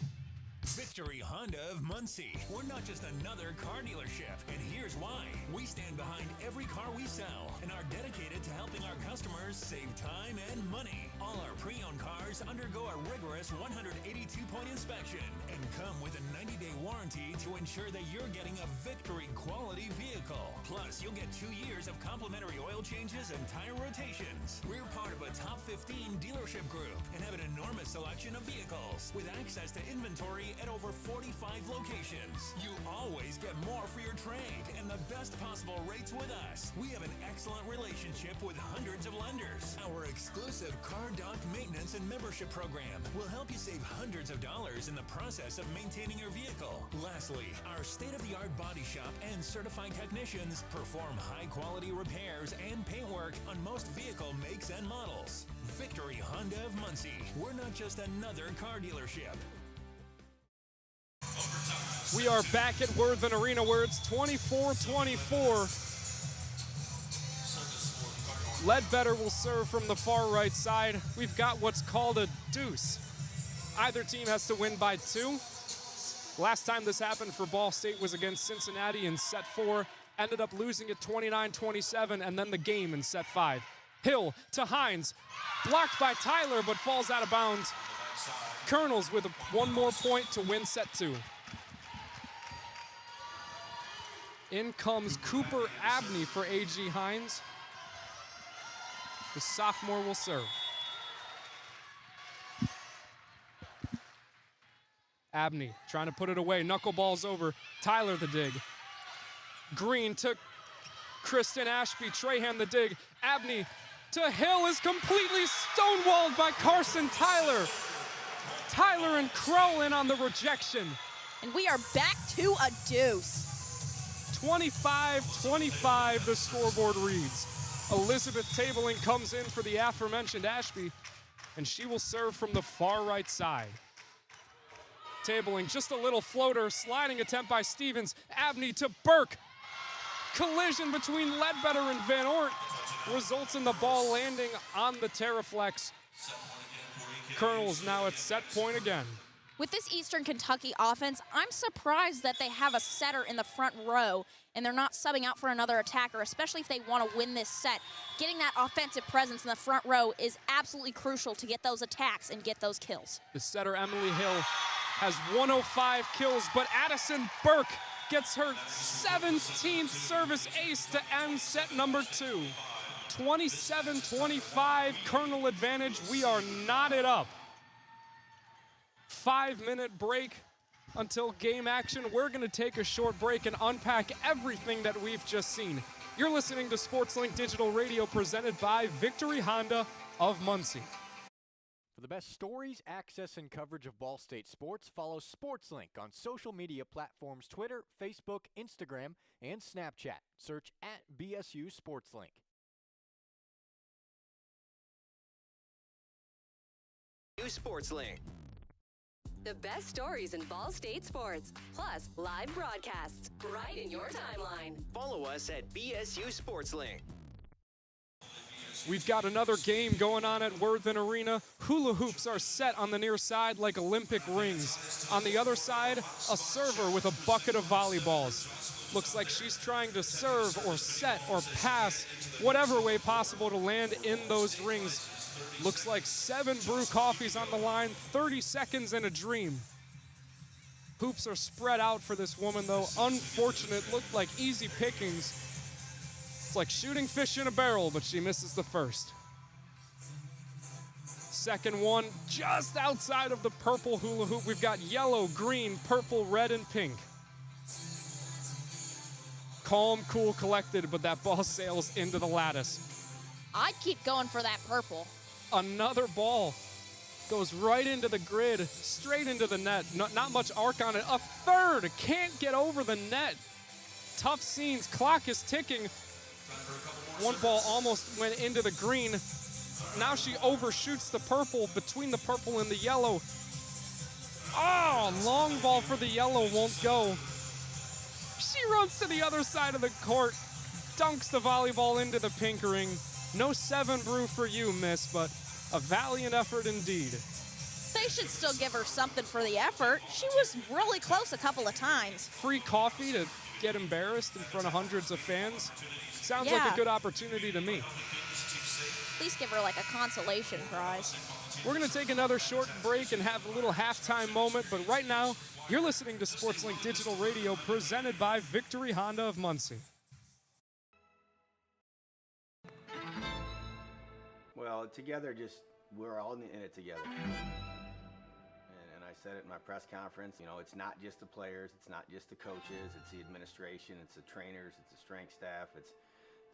Victory Honda of Muncie. We're not just another car dealership, and here's why. We stand behind every car we sell and are dedicated to helping our customers save time and money. All our pre-owned cars undergo a rigorous 182-point inspection and come with a 90-day warranty to ensure that you're getting a Victory quality vehicle. Plus, you'll get 2 years of complimentary oil changes and tire rotations. We're part of a top 15 dealership group and have an enormous selection of vehicles with access to inventory at over 45 locations. You always get more for your trade and the best possible rates with us. We have an excellent relationship with hundreds of lenders. Our exclusive car dock maintenance Allison membership program will help you save hundreds of dollars in the process of maintaining your vehicle. Lastly, our state-of-the-art body shop and certified technicians perform high-quality repairs and paint work on most vehicle makes and models. Victory Honda of Muncie. We're not just another car dealership. We are back at Worthen Arena where it's 24-24. Ledbetter will serve from the far right side. We've got what's called a deuce. Either team has to win by 2. Last time this happened for Ball State was against Cincinnati in set 4. Ended up losing it 29-27, and then the game in set 5. Hill to Hines. Blocked by Tyler, but falls out of bounds. Colonels with one more point to win set 2. In comes Cooper Abney for A.G. Hines. The sophomore will serve. Abney trying to put it away. Knuckleballs over. Tyler the dig. Green to Kristen Ashby. Trahan the dig. Abney to Hill is completely stonewalled by Carson Tyler. Tyler and Crow in on the rejection. And we are back to a deuce. 25-25 the scoreboard reads. Elizabeth Tabling comes in for the aforementioned Ashby, and she will serve from the far right side. Tabling, just a little floater, sliding attempt by Stevens. Abney to Burke. Collision between Ledbetter and Van Ort results in the ball landing on the Terraflex. Colonels now at set point again. With this Eastern Kentucky offense, I'm surprised that they have a setter in the front row and they're not subbing out for another attacker, especially if they want to win this set. Getting that offensive presence in the front row is absolutely crucial to get those attacks and get those kills. The setter, Emily Hill, has 105 kills, but Addison Burke gets her 17th service ace to end set number 2. 27-25, Colonel advantage. We are knotted up. 5-minute break until game action. We're going to take a short break and unpack everything that we've just seen. You're listening to SportsLink Digital Radio presented by Victory Honda of Muncie. For the best stories, access, and coverage of Ball State sports, follow SportsLink on social media platforms Twitter, Facebook, Instagram, and Snapchat. Search @BSU SportsLink. SportsLink. The best stories in Ball State sports, plus live broadcasts right in your timeline. Follow us at BSU SportsLink. We've got another game going on at Worthen Arena. Hula hoops are set on the near side like Olympic rings. On the other side, a server with a bucket of volleyballs. Looks like she's trying to serve or set or pass whatever way possible to land in those rings. Looks like 7 brew coffees on the line, 30 seconds in a dream. Hoops are spread out for this woman, though. Unfortunate, looked like easy pickings. It's like shooting fish in a barrel, but she misses the first. Second one, just outside of the purple hula hoop. We've got yellow, green, purple, red, and pink. Calm, cool, collected, but that ball sails into the lattice. I'd keep going for that purple. Another ball goes right into the grid, straight into the net. Not much arc on it. A third, can't get over the net. Tough scenes, clock is ticking. One ball almost went into the green. Now she overshoots the purple, between the purple and the yellow. Oh, long ball for the yellow, won't go. She runs to the other side of the court, dunks the volleyball into the pink ring. No 7 brew for you, miss, but a valiant effort indeed. They should still give her something for the effort. She was really close a couple of times. Free coffee to get embarrassed in front of hundreds of fans. Sounds like a good opportunity to me. At least give her like a consolation prize. We're going to take another short break and have a little halftime moment, but right now, you're listening to SportsLink Digital Radio presented by Victory Honda of Muncie. Well, together, we're all in it together. And I said it in my press conference, it's not just the players, it's not just the coaches, it's the administration, it's the trainers, it's the strength staff, it's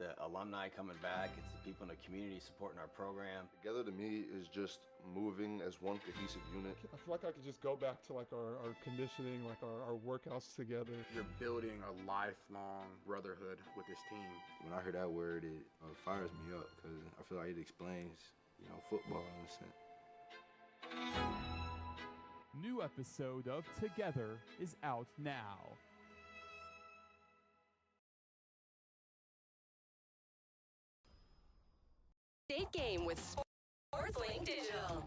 the alumni coming back. It's the people in the community supporting our program. Together to me is just moving as one cohesive unit. I feel like I could just go back to like our conditioning, like our workouts together. You're building a lifelong brotherhood with this team. When I hear that word, it fires me up because I feel like it explains, football in a sense. New episode of Together is out now. State game with SportsLink Digital.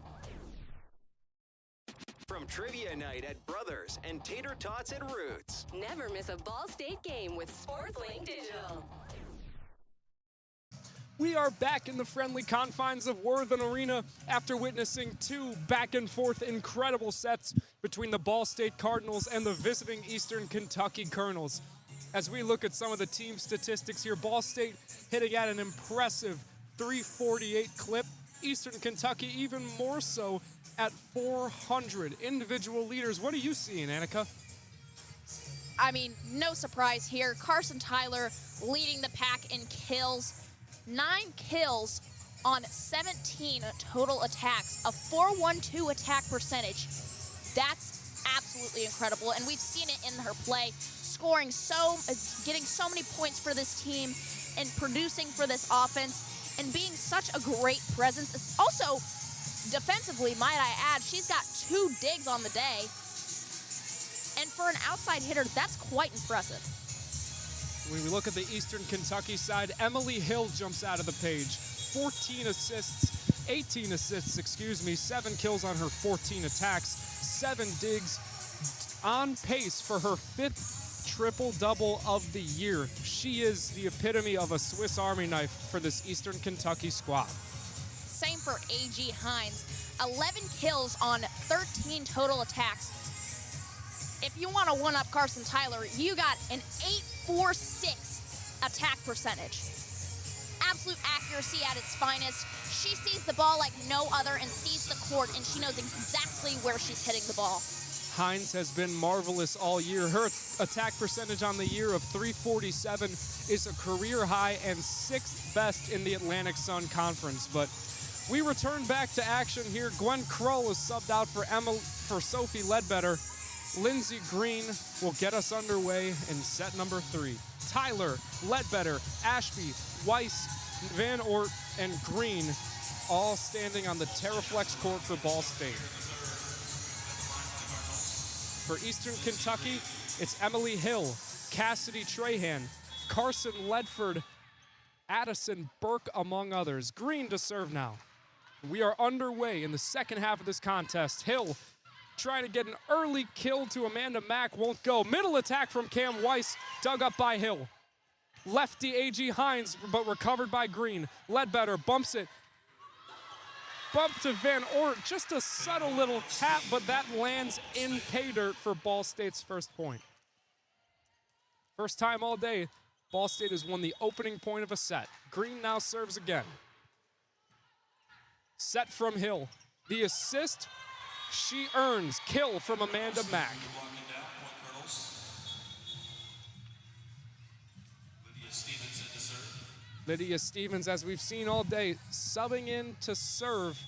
From trivia night at Brothers and tater tots at Roots. Never miss a Ball State game with SportsLink Digital. We are back in the friendly confines of Worthen Arena after witnessing two back-and-forth incredible sets between the Ball State Cardinals and the visiting Eastern Kentucky Colonels. As we look at some of the team statistics here, Ball State hitting at an impressive 348 clip. Eastern Kentucky even more so at 400 individual leaders. What are you seeing, Annaka? I mean, no surprise here. Carson Tyler leading the pack in kills. 9 kills on 17 total attacks, a 412 attack percentage. That's absolutely incredible, and we've seen it in her play, getting so many points for this team and producing for this offense and being such a great presence. Also, defensively, might I add, she's got 2 digs on the day, and for an outside hitter, that's quite impressive. When we look at the Eastern Kentucky side, Emily Hill jumps out of the page. 18 assists, 7 kills on her 14 attacks, 7 digs, on pace for her 5th triple-double of the year. She is the epitome of a Swiss Army knife for this Eastern Kentucky squad. Same for A.G. Hines, 11 kills on 13 total attacks. If you want to one-up Carson Tyler, you got an 846 attack percentage. Absolute accuracy at its finest. She sees the ball like no other and sees the court, and she knows exactly where she's hitting the ball. Hines has been marvelous all year. Her attack percentage on the year of 347 is a career high and 6th best in the Atlantic Sun Conference. But we return back to action here. Gwen Krull is subbed out for Sophie Ledbetter. Lindsey Green will get us underway in set number 3. Tyler, Ledbetter, Ashby, Weiss, Van Ort, and Green all standing on the Terraflex court for Ball State. For Eastern Kentucky, it's Emily Hill, Cassidy Trahan, Carson Ledford, Addison Burke, among others. Green to serve now. We are underway in the second half of this contest. Hill trying to get an early kill to Amanda Mack, won't go. Middle attack from Cam Weiss, dug up by Hill. Lefty A.G. Hines, but recovered by Green. Ledbetter bumps it. Bump to Van Ort, just a subtle little tap, but that lands in pay dirt for Ball State's first point. First time all day, Ball State has won the opening point of a set. Green now serves again. Set from Hill. The assist she earns. Kill from Amanda Mack. Lydia Stevens, as we've seen all day, subbing in to serve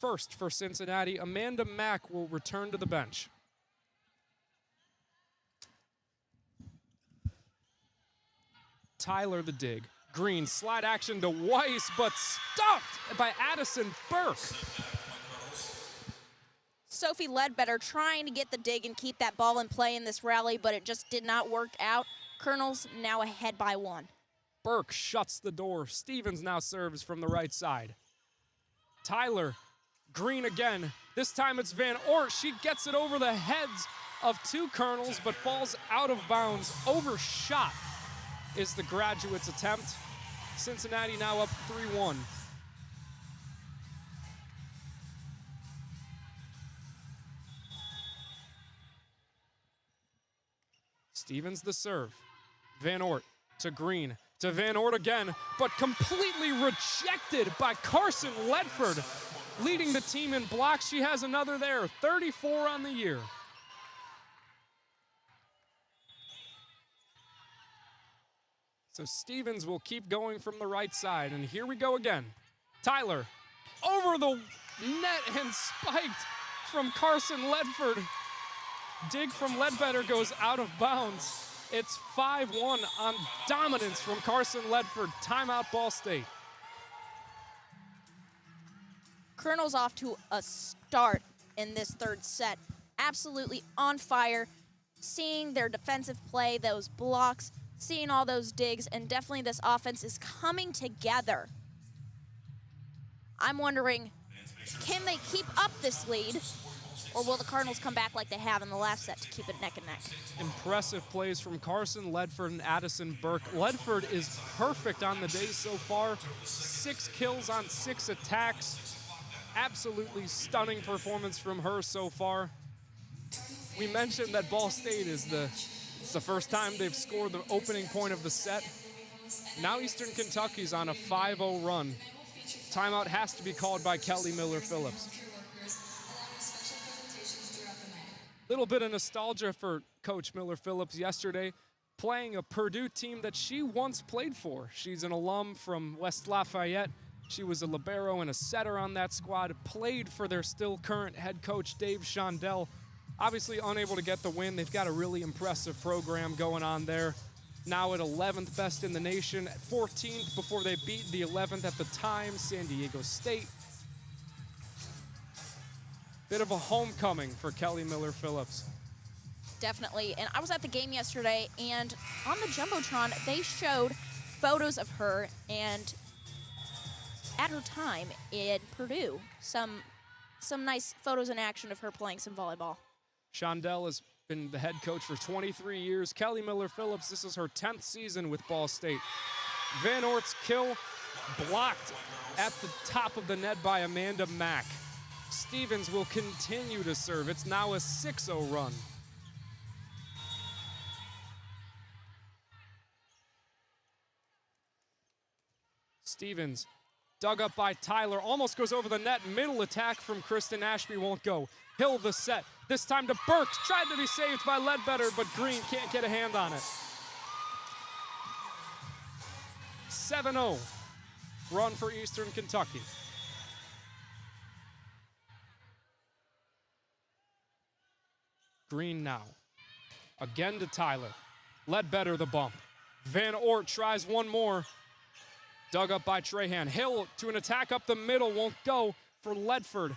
first for Cincinnati. Amanda Mack will return to the bench. Tyler the dig. Green, slide action to Weiss, but stuffed by Addison Burke. Sophie Ledbetter trying to get the dig and keep that ball in play in this rally, but it just did not work out. Colonels now ahead by 1. Burke shuts the door. Stevens now serves from the right side. Tyler, Green again. This time it's Van Ort. She gets it over the heads of 2 Colonels, but falls out of bounds. Overshot is the graduates' attempt. Cincinnati now up 3-1. Stevens the serve. Van Ort to Green. To Van Ort again, but completely rejected by Carson Ledford, leading the team in blocks. She has another there, 34 on the year. So Stevens will keep going from the right side, and here we go again. Tyler over the net and spiked from Carson Ledford. Dig from Ledbetter goes out of bounds. It's 5-1 on dominance from Carson Ledford. Timeout, Ball State. Colonel's off to a start in this third set. Absolutely on fire. Seeing their defensive play, those blocks, seeing all those digs, and definitely this offense is coming together. I'm wondering, can they keep up this lead, or will the Cardinals come back like they have in the last set to keep it neck and neck? Impressive plays from Carson Ledford and Addison Burke. Ledford is perfect on the day so far. 6 kills on 6 attacks. Absolutely stunning performance from her so far. We mentioned that Ball State it's the first time they've scored the opening point of the set. Now Eastern Kentucky's on a 5-0 run. Timeout has to be called by Kelly Miller-Phillips. Little bit of nostalgia for Coach Miller-Phillips yesterday, playing a Purdue team that she once played for. She's an alum from West Lafayette. She was a libero and a setter on that squad, played for their still current head coach, Dave Shondell. Obviously unable to get the win. They've got a really impressive program going on there. Now at 11th best in the nation, 14th before they beat the 11th at the time, San Diego State. Bit of a homecoming for Kelly Miller-Phillips. Definitely, and I was at the game yesterday, and on the Jumbotron, they showed photos of her and at her time in Purdue, some nice photos in action of her playing some volleyball. Shondell has been the head coach for 23 years. Kelly Miller-Phillips, this is her 10th season with Ball State. Van Ort's kill blocked at the top of the net by Amanda Mack. Stevens will continue to serve. It's now a 6-0 run. Stevens dug up by Tyler, almost goes over the net. Middle attack from Kristen Ashby won't go. Hill the set. This time to Burks. Tried to be saved by Ledbetter, but Green can't get a hand on it. 7-0 run for Eastern Kentucky. Green now. Again to Tyler. Ledbetter the bump. Van Ort tries one more. Dug up by Trahan. Hill to an attack up the middle. Won't go for Ledford.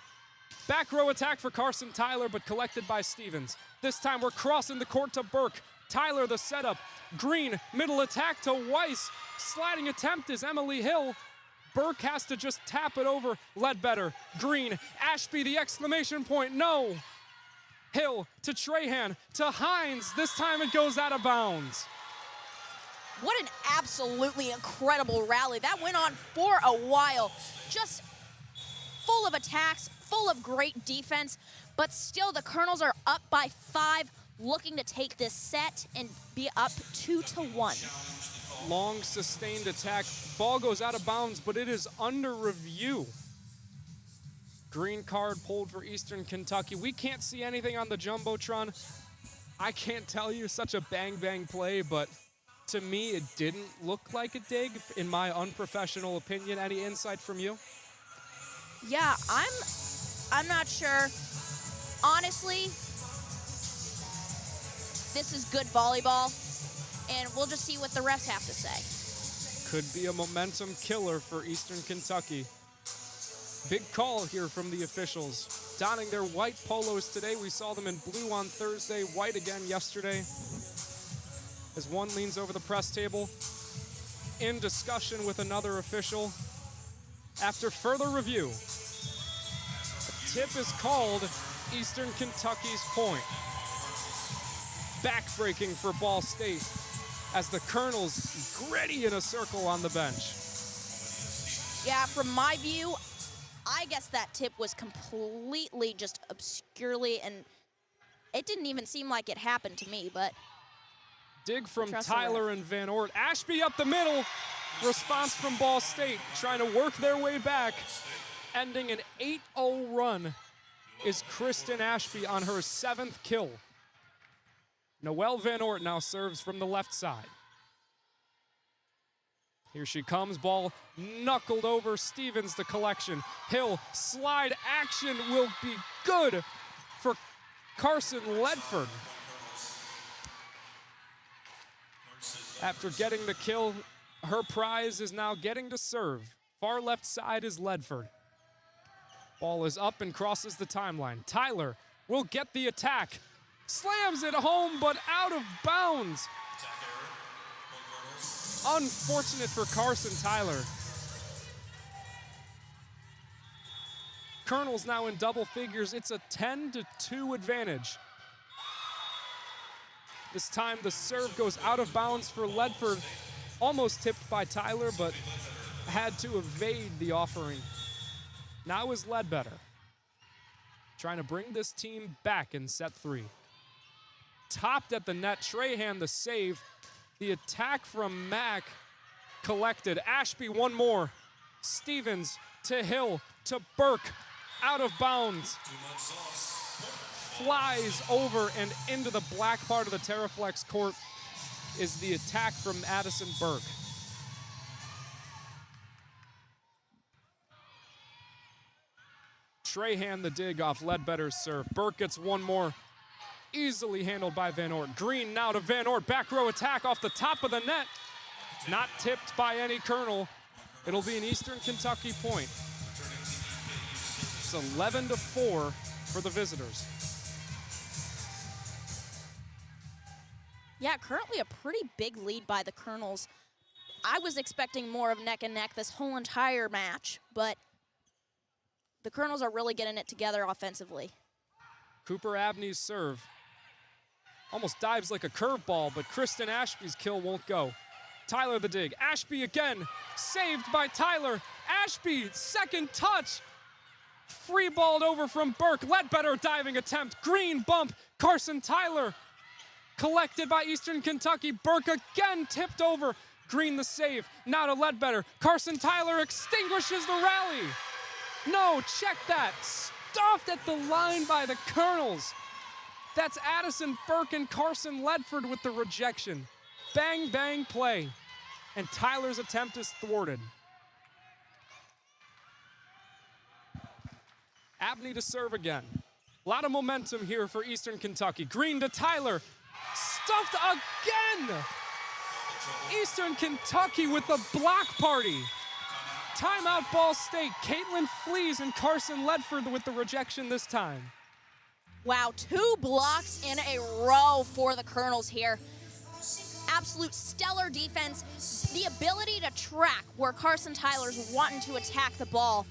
Back row attack for Carson Tyler, but collected by Stevens. This time we're crossing the court to Burke. Tyler the setup. Green, middle attack to Weiss. Sliding attempt is Emily Hill. Burke has to just tap it over. Ledbetter. Green. Ashby the exclamation point. No. Hill to Trahan to Hines. This time it goes out of bounds. What an absolutely incredible rally. That went on for a while. Just full of attacks, full of great defense, but still the Colonels are up by 5, looking to take this set and be up 2-1. Long sustained attack. Ball goes out of bounds, but it is under review. Green card pulled for Eastern Kentucky. We can't see anything on the Jumbotron. I can't tell you, such a bang-bang play, but to me, it didn't look like a dig, in my unprofessional opinion. Any insight from you? Yeah, I'm not sure. Honestly, this is good volleyball, and we'll just see what the refs have to say. Could be a momentum killer for Eastern Kentucky. Big call here from the officials. Donning their white polos today. We saw them in blue on Thursday, white again yesterday. As one leans over the press table, in discussion with another official. After further review, a tip is called Eastern Kentucky's point. Backbreaking for Ball State as the Colonels gritty in a circle on the bench. Yeah, from my view, I guess that tip was completely just obscurely, and it didn't even seem like it happened to me, but dig from Tyler and Van Ort. Ashby up the middle. Response from Ball State, trying to work their way back. Ending an 8-0 run is Kristen Ashby on her 7th kill. Noelle Van Ort now serves from the left side. Here she comes, ball knuckled over. Stevens, the collection. Hill, slide action will be good for Carson Ledford. After getting the kill, her prize is now getting to serve. Far left side is Ledford. Ball is up and crosses the timeline. Tyler will get the attack. Slams it home, but out of bounds. Unfortunate for Carson Tyler. Colonels now in double figures. It's a 10-2 advantage. This time the serve goes out of bounds for Ledford. Almost tipped by Tyler, but had to evade the offering. Now is Ledbetter trying to bring this team back in set 3. Topped at the net, Trahan the save. The attack from Mack collected. Ashby one more. Stevens to Hill to Burke. Out of bounds. Flies over and into the black part of the Terraflex court is the attack from Addison Burke. Trahan the dig off Ledbetter's serve. Burke gets one more. Easily handled by Van Ort. Green now to Van Ort. Back row attack off the top of the net. Not tipped by any Colonel. It'll be an Eastern Kentucky point. It's 11-4 for the visitors. Yeah, currently a pretty big lead by the Colonels. I was expecting more of neck and neck this whole entire match, but the Colonels are really getting it together offensively. Cooper Abney's serve. Almost dives like a curveball, but Kristen Ashby's kill won't go. Tyler the dig. Ashby again. Saved by Tyler. Ashby, second touch. Free balled over from Burke. Ledbetter diving attempt. Green bump. Carson Tyler. Collected by Eastern Kentucky. Burke again tipped over. Green the save. Now to Ledbetter. Carson Tyler extinguishes the rally. No, check that. Stuffed at the line by the Colonels. That's Addison Burke and Carson Ledford with the rejection. Bang, bang play. And Tyler's attempt is thwarted. Abney to serve again. A lot of momentum here for Eastern Kentucky. Green to Tyler. Stuffed again! Eastern Kentucky with a block party. Timeout Ball State. Caitlin Flees and Carson Ledford with the rejection this time. Wow, 2 blocks in a row for the Colonels here. Absolute stellar defense. The ability to track where Carson Tyler's wanting to attack the ball.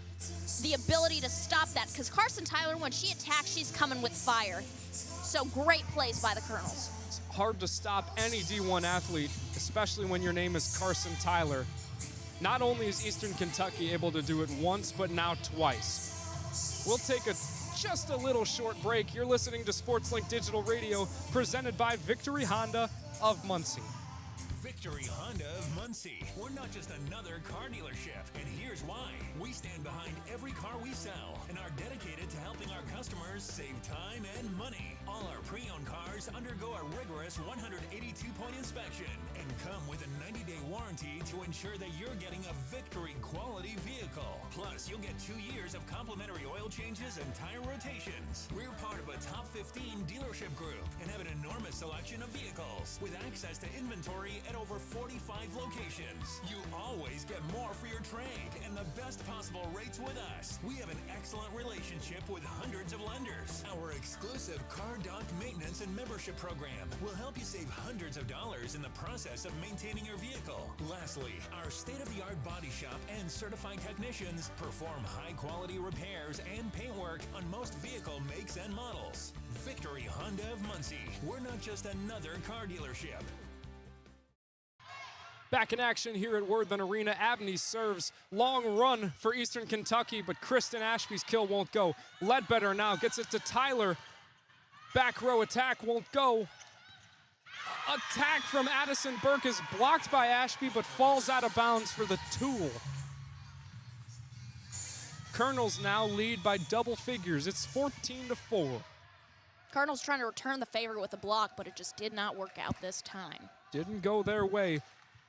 The ability to stop that, because Carson Tyler, when she attacks, she's coming with fire. So great plays by the Colonels. It's hard to stop any D1 athlete, especially when your name is Carson Tyler. Not only is Eastern Kentucky able to do it once, but now twice. We'll take just a little short break. You're listening to SportsLink Digital Radio, presented by Victory Honda of Muncie. Victory Honda of Muncie. We're not just another car dealership, and here's why. We stand behind every car we sell and are dedicated to helping our customers save time and money. All our pre-owned cars undergo a rigorous 182-point inspection and come with a 90-day warranty to ensure that you're getting a Victory quality vehicle. Plus, you'll get 2 years of complimentary oil changes and tire rotations. We're part of a top 15 dealership group and have an enormous selection of vehicles with access to inventory at over 45 locations. You always get more for your trade and the best possible rates with us. We have an excellent relationship with hundreds of lenders. Our exclusive Car Doc maintenance and membership program will help you save hundreds of dollars in the process of maintaining your vehicle. Lastly, our state-of-the-art body shop and certified technicians perform high-quality repairs and paint work on most vehicle makes and models. Victory Honda of Muncie. We're not just another car dealership. Back in action here at Worthen Arena. Abney serves. Long run for Eastern Kentucky, but Kristen Ashby's kill won't go. Ledbetter now gets it to Tyler. Back row attack won't go. Attack from Addison Burke is blocked by Ashby, but falls out of bounds for the Tool. Colonels now lead by double figures. It's 14-4. Cardinals trying to return the favor with a block, but it just did not work out this time. Didn't go their way.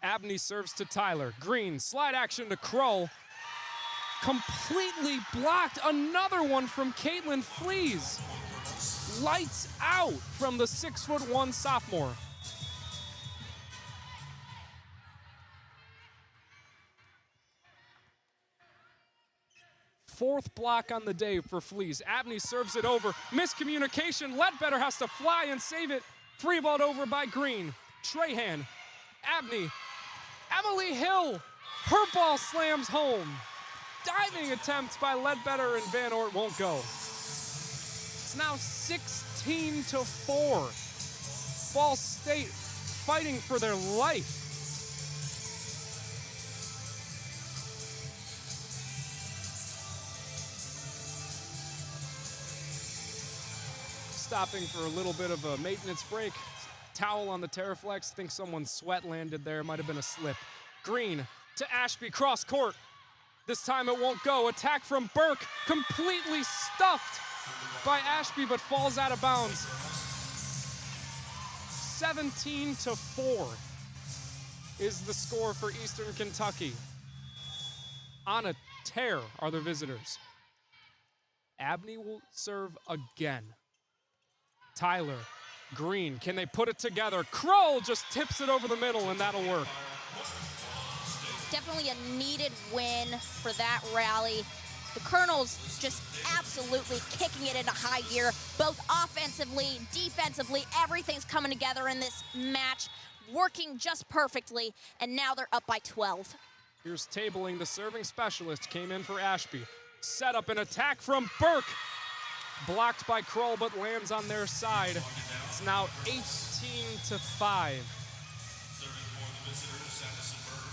Abney serves to Tyler. Green, slide action to Kroll. Completely blocked. Another one from Caitlin Flees. Lights out from the 6'1" sophomore. Fourth block on the day for Flees. Abney serves it over. Miscommunication. Ledbetter has to fly and save it. Free balled over by Green. Trahan. Abney. Emily Hill. Her ball slams home. Diving attempts by Ledbetter and Van Ort won't go. It's now 16-4. Ball State fighting for their life. Stopping for a little bit of a maintenance break. Towel on the Terraflex. Think someone's sweat landed there. Might have been a slip. Green to Ashby, cross court. This time it won't go. Attack from Burke. Completely stuffed by Ashby, but falls out of bounds. 17-4 is the score for Eastern Kentucky. On a tear are the visitors. Abney will serve again. Tyler, Green, can they put it together? Kroll just tips it over the middle, and that'll work. Definitely a needed win for that rally. The Colonels just absolutely kicking it into high gear, both offensively, defensively. Everything's coming together in this match, working just perfectly, and now they're up by 12. Here's tabling. The serving specialist came in for Ashby. Set up an attack from Burke. Blocked by Kroll, but lands on their side. It's now 18-5.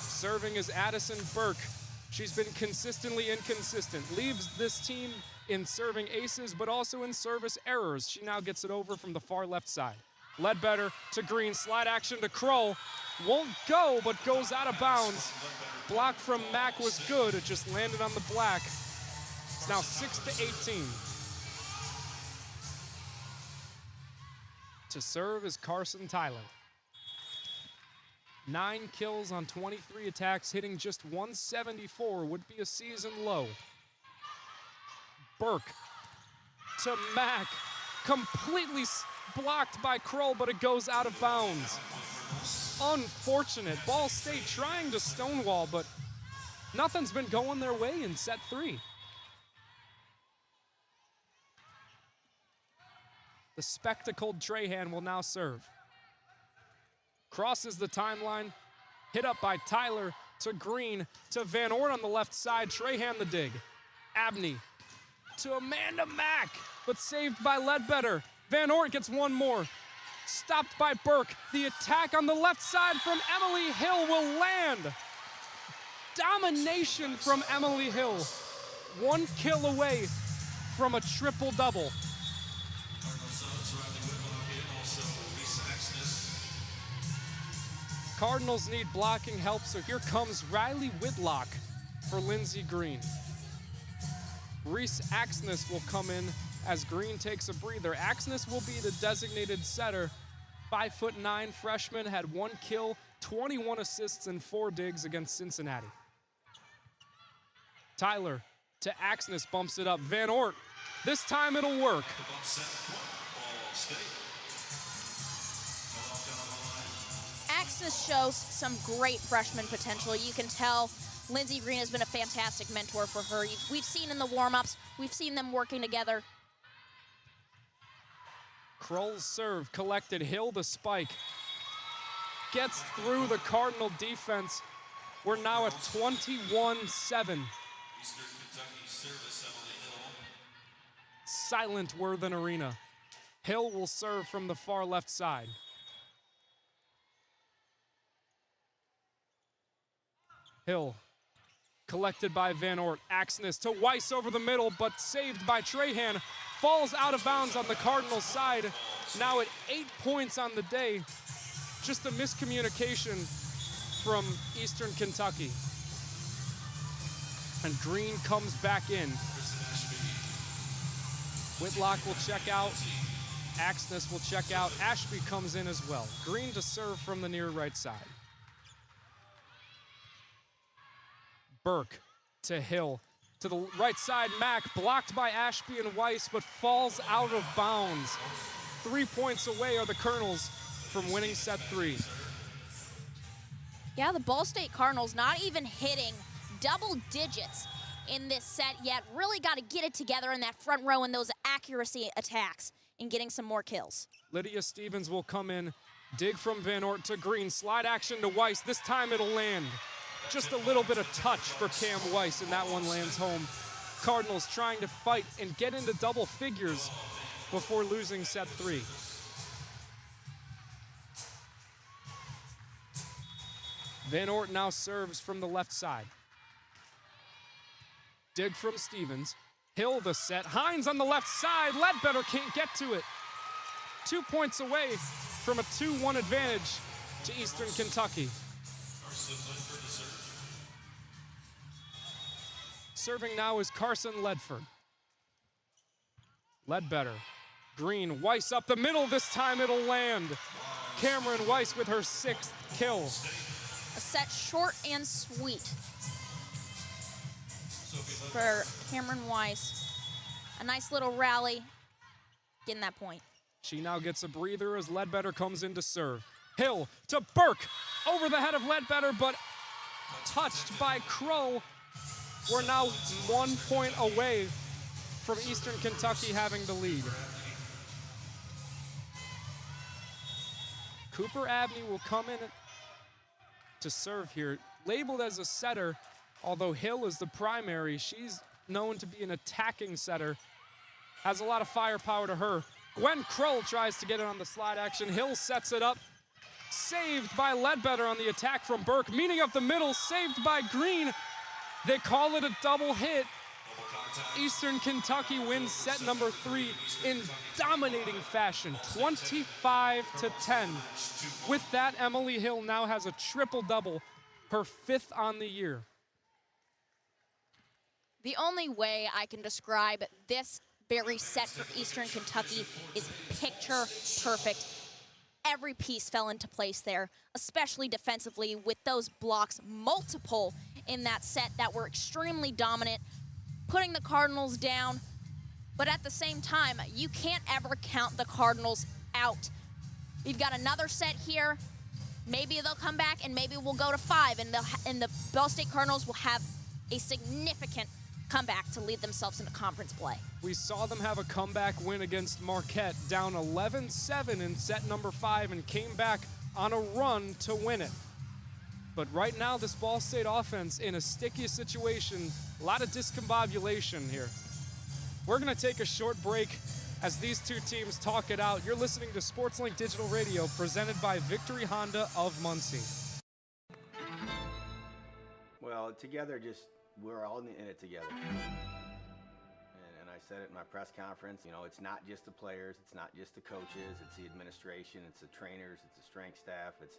Serving is Addison Burke. She's been consistently inconsistent. Leaves this team in serving aces, but also in service errors. She now gets it over from the far left side. Ledbetter to Green, slide action to Kroll. Won't go, but goes out of bounds. Block from Mack was good. It just landed on the black. It's now 6-18. To serve is Carson Tyler. 9 kills on 23 attacks, hitting just 174 would be a season low. Burke to Mack. Completely blocked by Kroll, but it goes out of bounds. Unfortunate. Ball State trying to stonewall, but nothing's been going their way in set 3. The spectacled Trahan will now serve. Crosses the timeline, hit up by Tyler to Green to Van Ort on the left side. Trahan the dig. Abney to Amanda Mack, but saved by Ledbetter. Van Ort gets one more. Stopped by Burke. The attack on the left side from Emily Hill will land. Domination from Emily Hill. 1 kill away from a triple-double. Cardinals need blocking help, so here comes Riley Whitlock for Lindsey Green. Reese Axness will come in as Green takes a breather. Axness will be the designated setter. 5'9" freshman, had 1 kill, 21 assists, and 4 digs against Cincinnati. Tyler to Axness, bumps it up. Van Ort, this time it'll work. Axness shows some great freshman potential. You can tell Lindsey Green has been a fantastic mentor for her. We've seen in the warm-ups, we've seen them working together. Kroll's serve collected. Hill the spike. Gets through the Cardinal defense. We're now at 21-7. Silent Worthen Arena. Hill will serve from the far left side. Hill collected by Van Ort. Axness to Weiss over the middle, but saved by Trahan. Falls out of bounds on the Cardinals side. Now at 8 points on the day. Just a miscommunication from Eastern Kentucky. And Green comes back in. Whitlock will check out. Axness will check out. Ashby comes in as well. Green to serve from the near right side. Burke to Hill. To the right side, Mack blocked by Ashby and Weiss, but falls out of bounds. 3 points away are the Colonels from winning set 3. Yeah, the Ball State Cardinals not even hitting double digits in this set yet. Really got to get it together in that front row and those accuracy attacks and getting some more kills. Lydia Stevens will come in, dig from Van Ort to Green, slide action to Weiss. This time it'll land. Just a little bit of touch for Cam Weiss, and that one lands home. Cardinals trying to fight and get into double figures before losing set 3. Van Ort now serves from the left side. Dig from Stevens. Hill the set. Hines on the left side. Ledbetter can't get to it. 2 points away from a 2-1 advantage to Eastern Kentucky. Serving now is Carson Ledford. Ledbetter. Green. Weiss up the middle. This time it'll land. Cameron Weiss with her 6th kill. A set short and sweet for Cameron Weiss. A nice little rally, getting that point. She now gets a breather as Ledbetter comes in to serve. Hill to Burke, over the head of Ledbetter, but touched by Crow. We're now 1 point away from Eastern Kentucky having the lead. Cooper Abney will come in to serve here. Labeled as a setter, although Hill is the primary, she's known to be an attacking setter. Has a lot of firepower to her. Gwen Kroll tries to get it on the slide action. Hill sets it up. Saved by Ledbetter on the attack from Burke. Meeting up the middle, saved by Green. They call it a double hit. Eastern Kentucky wins set number 3 in dominating fashion, 25-10. With that, Emily Hill now has a triple-double, her 5th on the year. The only way I can describe this very set for Eastern Kentucky is picture perfect. Every piece fell into place there, especially defensively with those blocks, multiple in that set that were extremely dominant, putting the Cardinals down. But at the same time, you can't ever count the Cardinals out. We've got another set here. Maybe they'll come back and maybe we'll go to 5 and the Ball State Cardinals will have a significant comeback to lead themselves into conference play. We saw them have a comeback win against Marquette, down 11-7 in set number 5 and came back on a run to win it. But right now, this Ball State offense in a sticky situation, a lot of discombobulation here. We're gonna take a short break as these two teams talk it out. You're listening to SportsLink Digital Radio, presented by Victory Honda of Muncie. Well, together, we're all in it together. And I said it in my press conference, it's not just the players, it's not just the coaches, it's the administration, it's the trainers, it's the strength staff, it's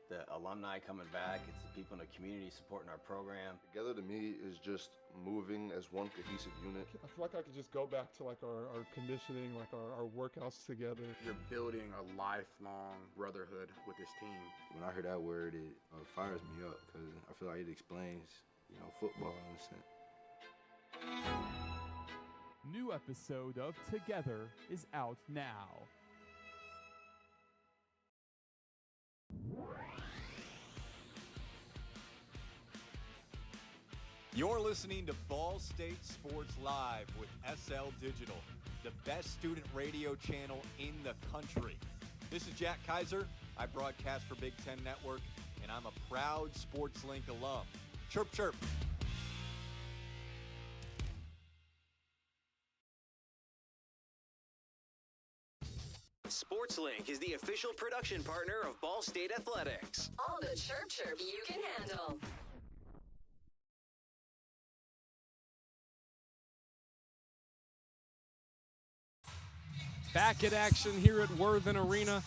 the alumni coming back, it's the people in the community supporting our program. Together to me is just moving as one cohesive unit. I feel like I could just go back to like our conditioning, like our workouts together. You're building a lifelong brotherhood with this team. When I hear that word, it fires me up because I feel like it explains, football in a sense. New episode of Together is out now. You're listening to Ball State Sports Live with SL Digital, the best student radio channel in the country. This is Jack Kaiser. I broadcast for Big Ten Network, and I'm a proud SportsLink alum. Chirp, chirp. SportsLink is the official production partner of Ball State Athletics. All the chirp chirp you can handle. Back at action here at Worthen Arena.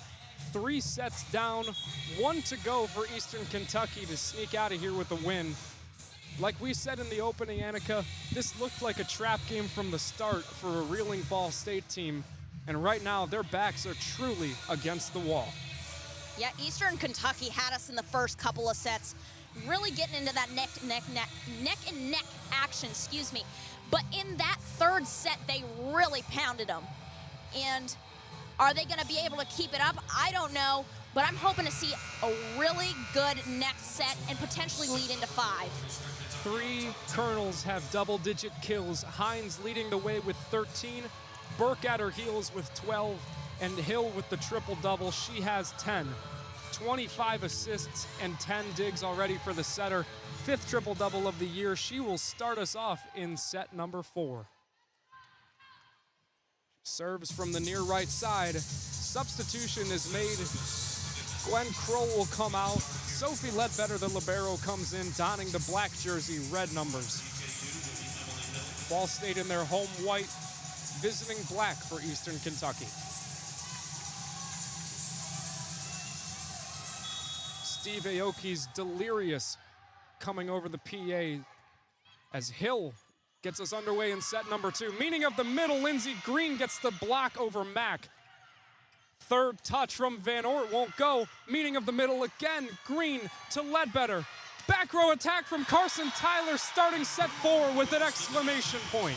3 sets down, 1 to go for Eastern Kentucky to sneak out of here with a win. Like we said in the opening, Annaka, this looked like a trap game from the start for a reeling Ball State team. And right now, their backs are truly against the wall. Yeah, Eastern Kentucky had us in the first couple of sets. really getting into that neck and neck action, excuse me. But in that third set, they really pounded them. And are they going to be able to keep it up? I don't know, but I'm hoping to see a really good next set and potentially lead into 5. 3 Colonels have double-digit kills. Hines leading the way with 13. Burke at her heels with 12. And Hill with the triple-double. She has 10. 25 assists and 10 digs already for the setter. 5th triple-double of the year. She will start us off in set number 4. Serves from the near right side. Substitution is made. Gwen Kroll will come out. Sophie Ledbetter, the libero, comes in, donning the black jersey, red numbers. Ball State in their home white, visiting black for Eastern Kentucky. Steve Aoki's delirious coming over the PA as Hill gets us underway in set number 2. Meaning of the middle, Lindsey Green gets the block over Mack. Third touch from Van Ort won't go. Meaning of the middle again, Green to Ledbetter. Back row attack from Carson Tyler, starting set 4 with an exclamation point.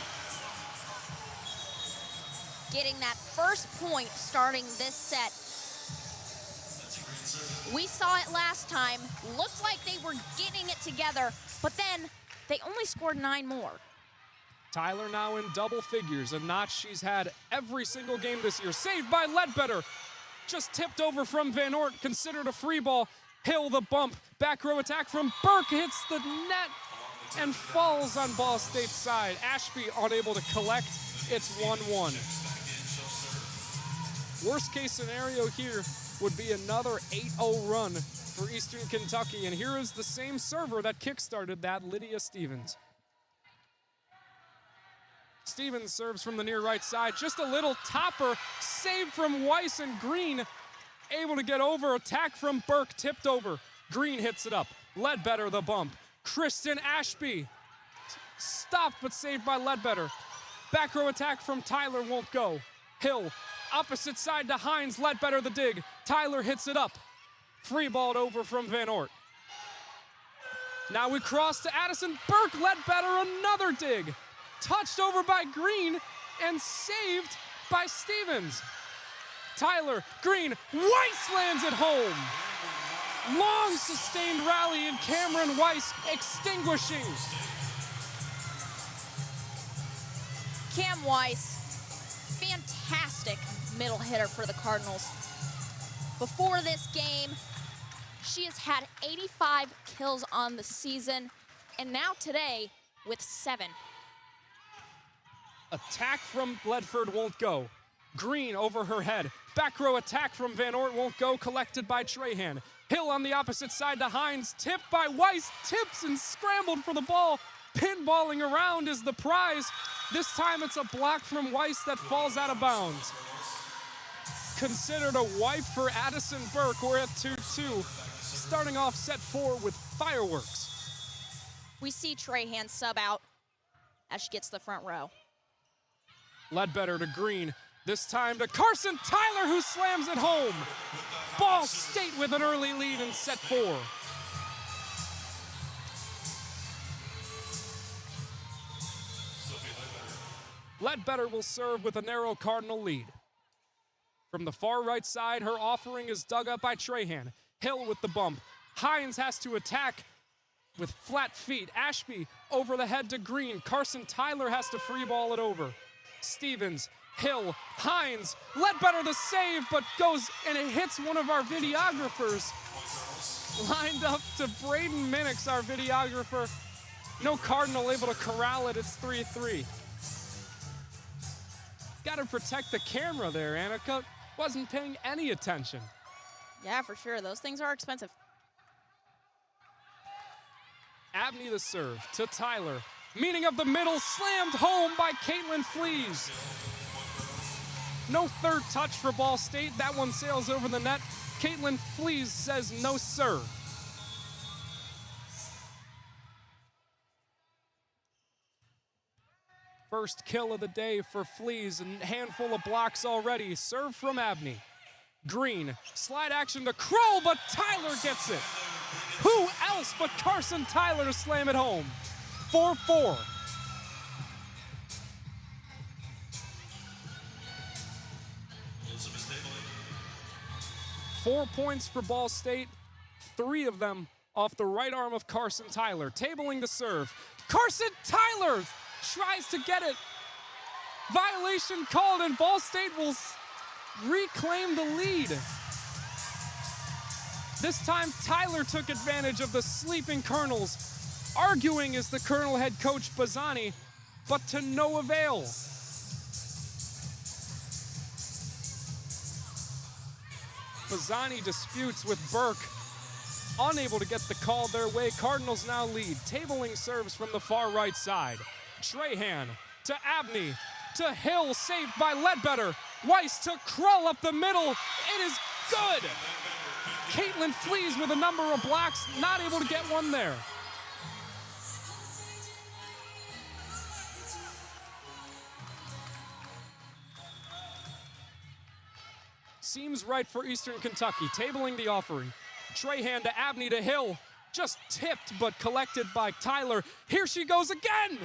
Getting that first point starting this set. We saw it last time. Looked like they were getting it together, but then they only scored 9 more. Tyler now in double figures, a notch she's had every single game this year. Saved by Ledbetter. Just tipped over from Van Ort, considered a free ball. Hill the bump. Back row attack from Burke, hits the net and falls on Ball State's side. Ashby unable to collect. It's 1-1. Worst case scenario here would be another 8-0 run for Eastern Kentucky. And here is the same server that kickstarted that, Lydia Stevens. Stevens serves from the near right side. Just a little topper. Saved from Weiss and Green. Able to get over. Attack from Burke. Tipped over. Green hits it up. Ledbetter the bump. Kristen Ashby. Stopped but saved by Ledbetter. Back row attack from Tyler won't go. Hill. Opposite side to Hines. Ledbetter the dig. Tyler hits it up. Free balled over from Van Ort. Now we cross to Addison Burke. Ledbetter another dig. Touched over by Green and saved by Stevens. Tyler, Green, Weiss lands at home. Long sustained rally and Cameron Weiss extinguishing. Cam Weiss, fantastic middle hitter for the Cardinals. Before this game, she has had 85 kills on the season, and now today with 7. Attack from Bledford won't go. Green over her head. Back row attack from Van Ort won't go. Collected by Trahan. Hill on the opposite side to Hines. Tipped by Weiss. Tips and scrambled for the ball. Pinballing around is the prize. This time it's a block from Weiss that falls out of bounds. Considered a wipe for Addison Burke. We're at 2-2. Starting off set 4 with fireworks. We see Trahan sub out as she gets the front row. Ledbetter to Green. This time to Carson Tyler, who slams it home. Ball State with an early lead in set 4. Ledbetter will serve with a narrow Cardinal lead. From the far right side, her offering is dug up by Trahan. Hill with the bump. Hines has to attack with flat feet. Ashby over the head to Green. Carson Tyler has to free ball it over. Stevens, Hill, Hines, Ledbetter the save, but goes and it hits one of our videographers. Lined up to Braden Minix, our videographer. No Cardinal able to corral it. It's 3-3. Got to protect the camera there. Annaka wasn't paying any attention. Yeah, for sure. Those things are expensive. Abney the serve to Tyler. Meaning of the middle, slammed home by Caitlin Flees. No third touch for Ball State. That one sails over the net. Caitlin Flees says no, sir. First kill of the day for Flees, a handful of blocks already. Serve from Abney. Green, slide action to Kroll, but Tyler gets it. Who else but Carson Tyler to slam it home. 4-4. Four points for Ball State, 3 of them off the right arm of Carson Tyler. Tabling the serve. Carson Tyler tries to get it. Violation called, and Ball State will reclaim the lead. This time, Tyler took advantage of the sleeping Colonels, arguing as the Colonel head coach Bazzani, but to no avail. Bazzani disputes with Burke, unable to get the call their way. Cardinals now lead. Tabling serves from the far right side. Trahan to Abney to Hill, saved by Ledbetter. Weiss to Krull up the middle. It is good. Caitlin flees with a number of blocks, not able to get one there. Seems right for Eastern Kentucky, tabling the offering. Trahan to Abney to Hill, just tipped but collected by Tyler. Here she goes again!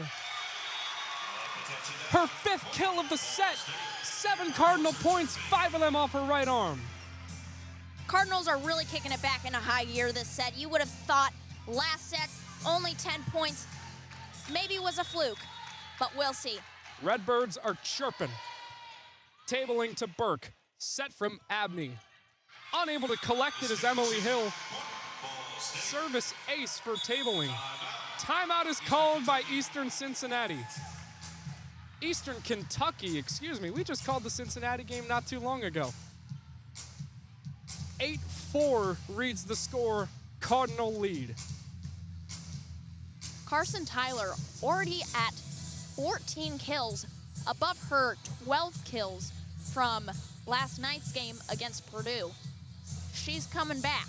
Her 5th kill of the set. 7 Cardinal points, 5 of them off her right arm. Cardinals are really kicking it back into high gear this set. You would have thought last set, only 10 points, maybe it was a fluke, but we'll see. Redbirds are chirping. Tabling to Burke. Set from Abney. Unable to collect it is Emily Hill. Service ace for tabling. Timeout is called by Eastern Cincinnati. Eastern Kentucky, excuse me. We just called the Cincinnati game not too long ago. 8-4 reads the score. Cardinal lead. Carson Tyler already at 14 kills, above her 12 kills from last night's game against Purdue. She's coming back,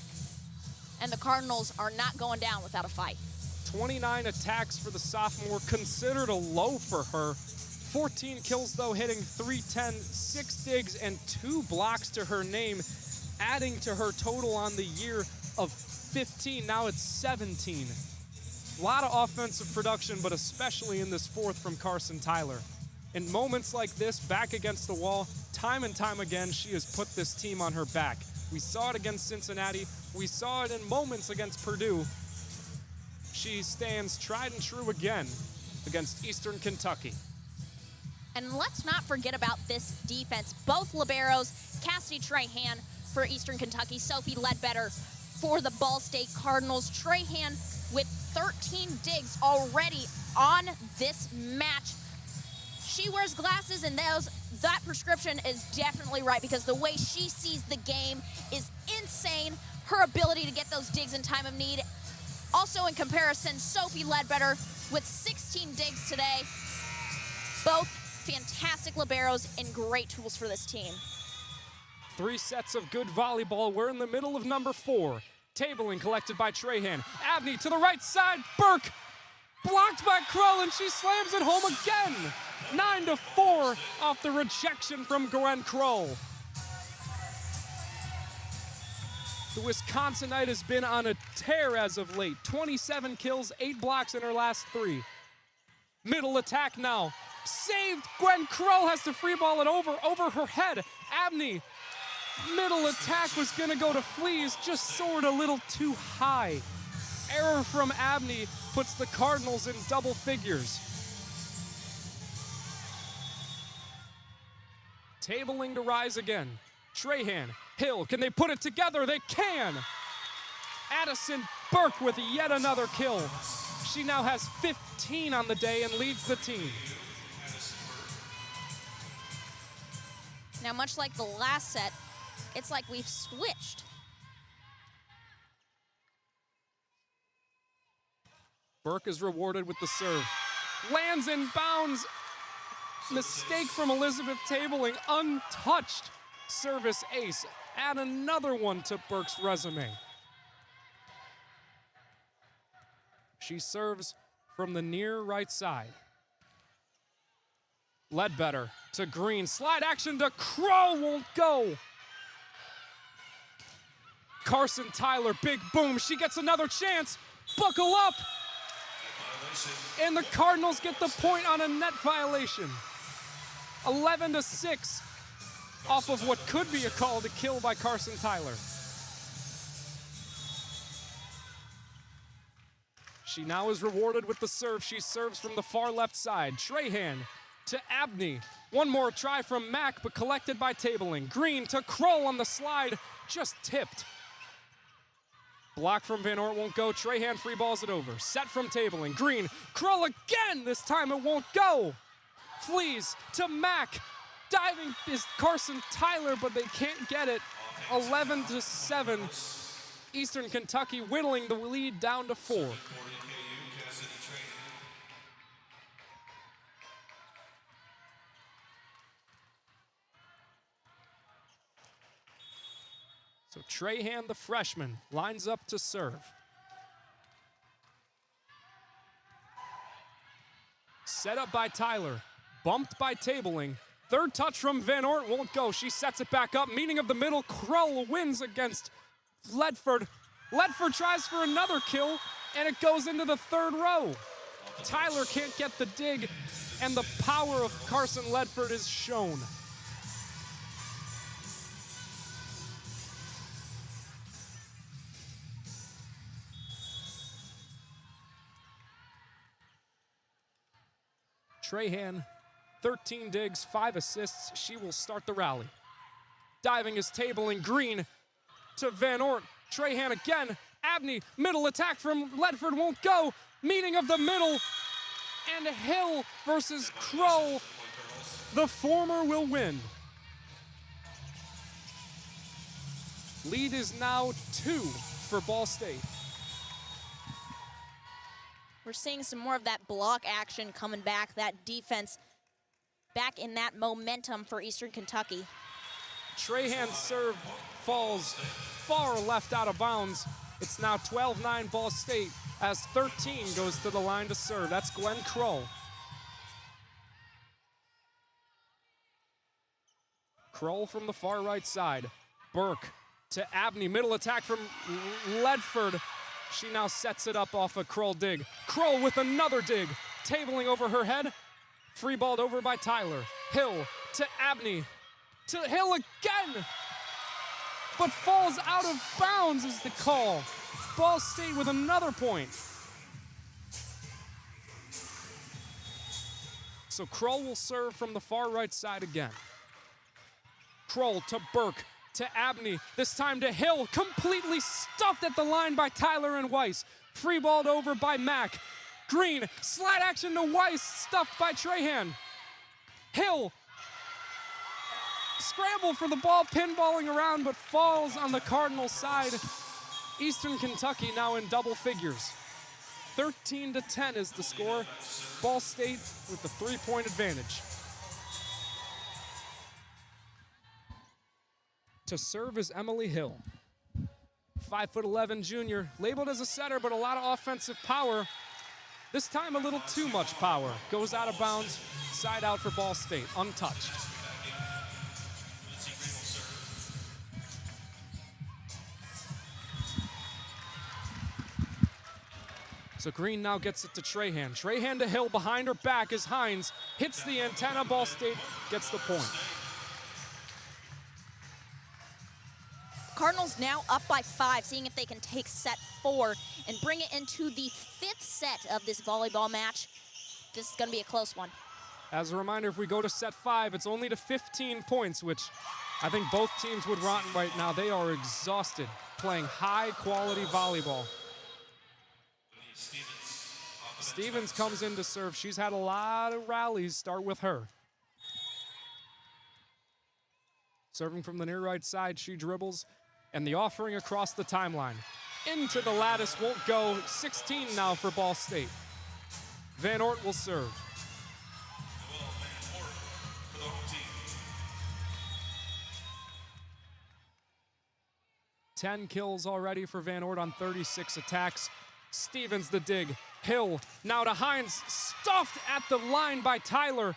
and the Cardinals are not going down without a fight. 29 attacks for the sophomore, considered a low for her. 14 kills though, hitting .310, 6 digs, and 2 blocks to her name, adding to her total on the year of 15. Now it's 17. A lot of offensive production, but especially in this 4th from Carson Tyler. In moments like this, back against the wall, time and time again, she has put this team on her back. We saw it against Cincinnati. We saw it in moments against Purdue. She stands tried and true again against Eastern Kentucky. And let's not forget about this defense. Both liberos, Cassidy Trahan for Eastern Kentucky, Sophie Ledbetter for the Ball State Cardinals. Trahan with 13 digs already on this match. She wears glasses, and that prescription is definitely right, because the way she sees the game is insane. Her ability to get those digs in time of need. Also in comparison, Sophie Ledbetter with 16 digs today. Both fantastic liberos and great tools for this team. 3 sets of good volleyball. We're in the middle of number 4. Tabling collected by Trahan. Abney to the right side. Burke blocked by Krull, and she slams it home again. 9-4 off the rejection from Gwen Krull. The Wisconsinite has been on a tear as of late. 27 kills, 8 blocks in her last 3. Middle attack now. Saved. Gwen Krull has to free ball it over her head. Abney. Middle attack was going to go to Fleas, just soared a little too high. Error from Abney puts the Cardinals in double figures. Tabling to rise again. Trahan, Hill, can they put it together? They can! Addison Burke with yet another kill. She now has 15 on the day and leads the team. Now, much like the last set, it's like we've switched. Burke is rewarded with the serve. Lands in bounds. Mistake from Elizabeth Tabling, untouched. Service ace. Add another one to Burke's resume. She serves from the near right side. Ledbetter to Green. Slide action to Crow, won't go. Carson Tyler, big boom. She gets another chance. Buckle up. And the Cardinals get the point on a net violation. 11-6 off of what could be a call to kill by Carson Tyler. She now is rewarded with the serve. She serves from the far left side. Trahan to Abney. One more try from Mack, but collected by Tabling. Green to Kroll on the slide, just tipped. Block from Van Ort won't go. Trahan free balls it over. Set from Tabling. Green, Kroll again. This time it won't go. Flees to Mack. Diving is Carson Tyler, but they can't get it. 11-7. Eastern Kentucky whittling the lead down to 4. So Trahan, the freshman, lines up to serve. Set up by Tyler, bumped by Tabling. Third touch from Van Ort won't go. She sets it back up. Meaning of the middle, Kroll wins against Ledford. Ledford tries for another kill, and it goes into the third row. Tyler can't get the dig, and the power of Carson Ledford is shown. Trahan, 13 digs, 5 assists. She will start the rally. Diving is Tabling. Green to Van Ort. Trahan again. Abney, middle attack from Ledford won't go. Meeting of the middle. And Hill versus Kroll. The former will win. Lead is now 2 for Ball State. We're seeing some more of that block action coming back, that defense back in that momentum for Eastern Kentucky. Trahan's serve falls far left out of bounds. It's now 12-9 Ball State as 13 goes to the line to serve. That's Gwen Kroll. Kroll from the far right side. Burke to Abney. Middle attack from Ledford. She now sets it up off a Kroll dig. Kroll with another dig. Tabling over her head. Free balled over by Tyler. Hill to Abney. To Hill again. But falls out of bounds is the call. Ball State with another point. So Kroll will serve from the far right side again. Kroll to Burke. To Abney, this time to Hill, completely stuffed at the line by Tyler and Weiss. Free balled over by Mack. Green, slide action to Weiss, stuffed by Trahan. Hill, scramble for the ball, pinballing around, but falls on the Cardinals side. Eastern Kentucky now in double figures. 13-10 is the score. Ball State with the 3-point advantage. To serve is Emily Hill. 5'11" junior, labeled as a setter, but a lot of offensive power. This time a little too much power. Goes out of bounds, side out for Ball State, untouched. So Green now gets it to Trahan. Trahan to Hill, behind her back is Hines. Hits the antenna, Ball State gets the point. Cardinals now up by 5, seeing if they can take set 4 and bring it into the 5th set of this volleyball match. This is going to be a close one. As a reminder, if we go to set 5, it's only to 15 points, which I think both teams would want right now. They are exhausted playing high-quality volleyball. Stevens comes in to serve. She's had a lot of rallies start with her. Serving from the near right side, she dribbles. And the offering across the timeline. Into the lattice, won't go. 16 now for Ball State. Van Ort will serve. Ten kills already for Van Ort on 36 attacks. Stevens the dig. Hill now to Hines. Stuffed at the line by Tyler.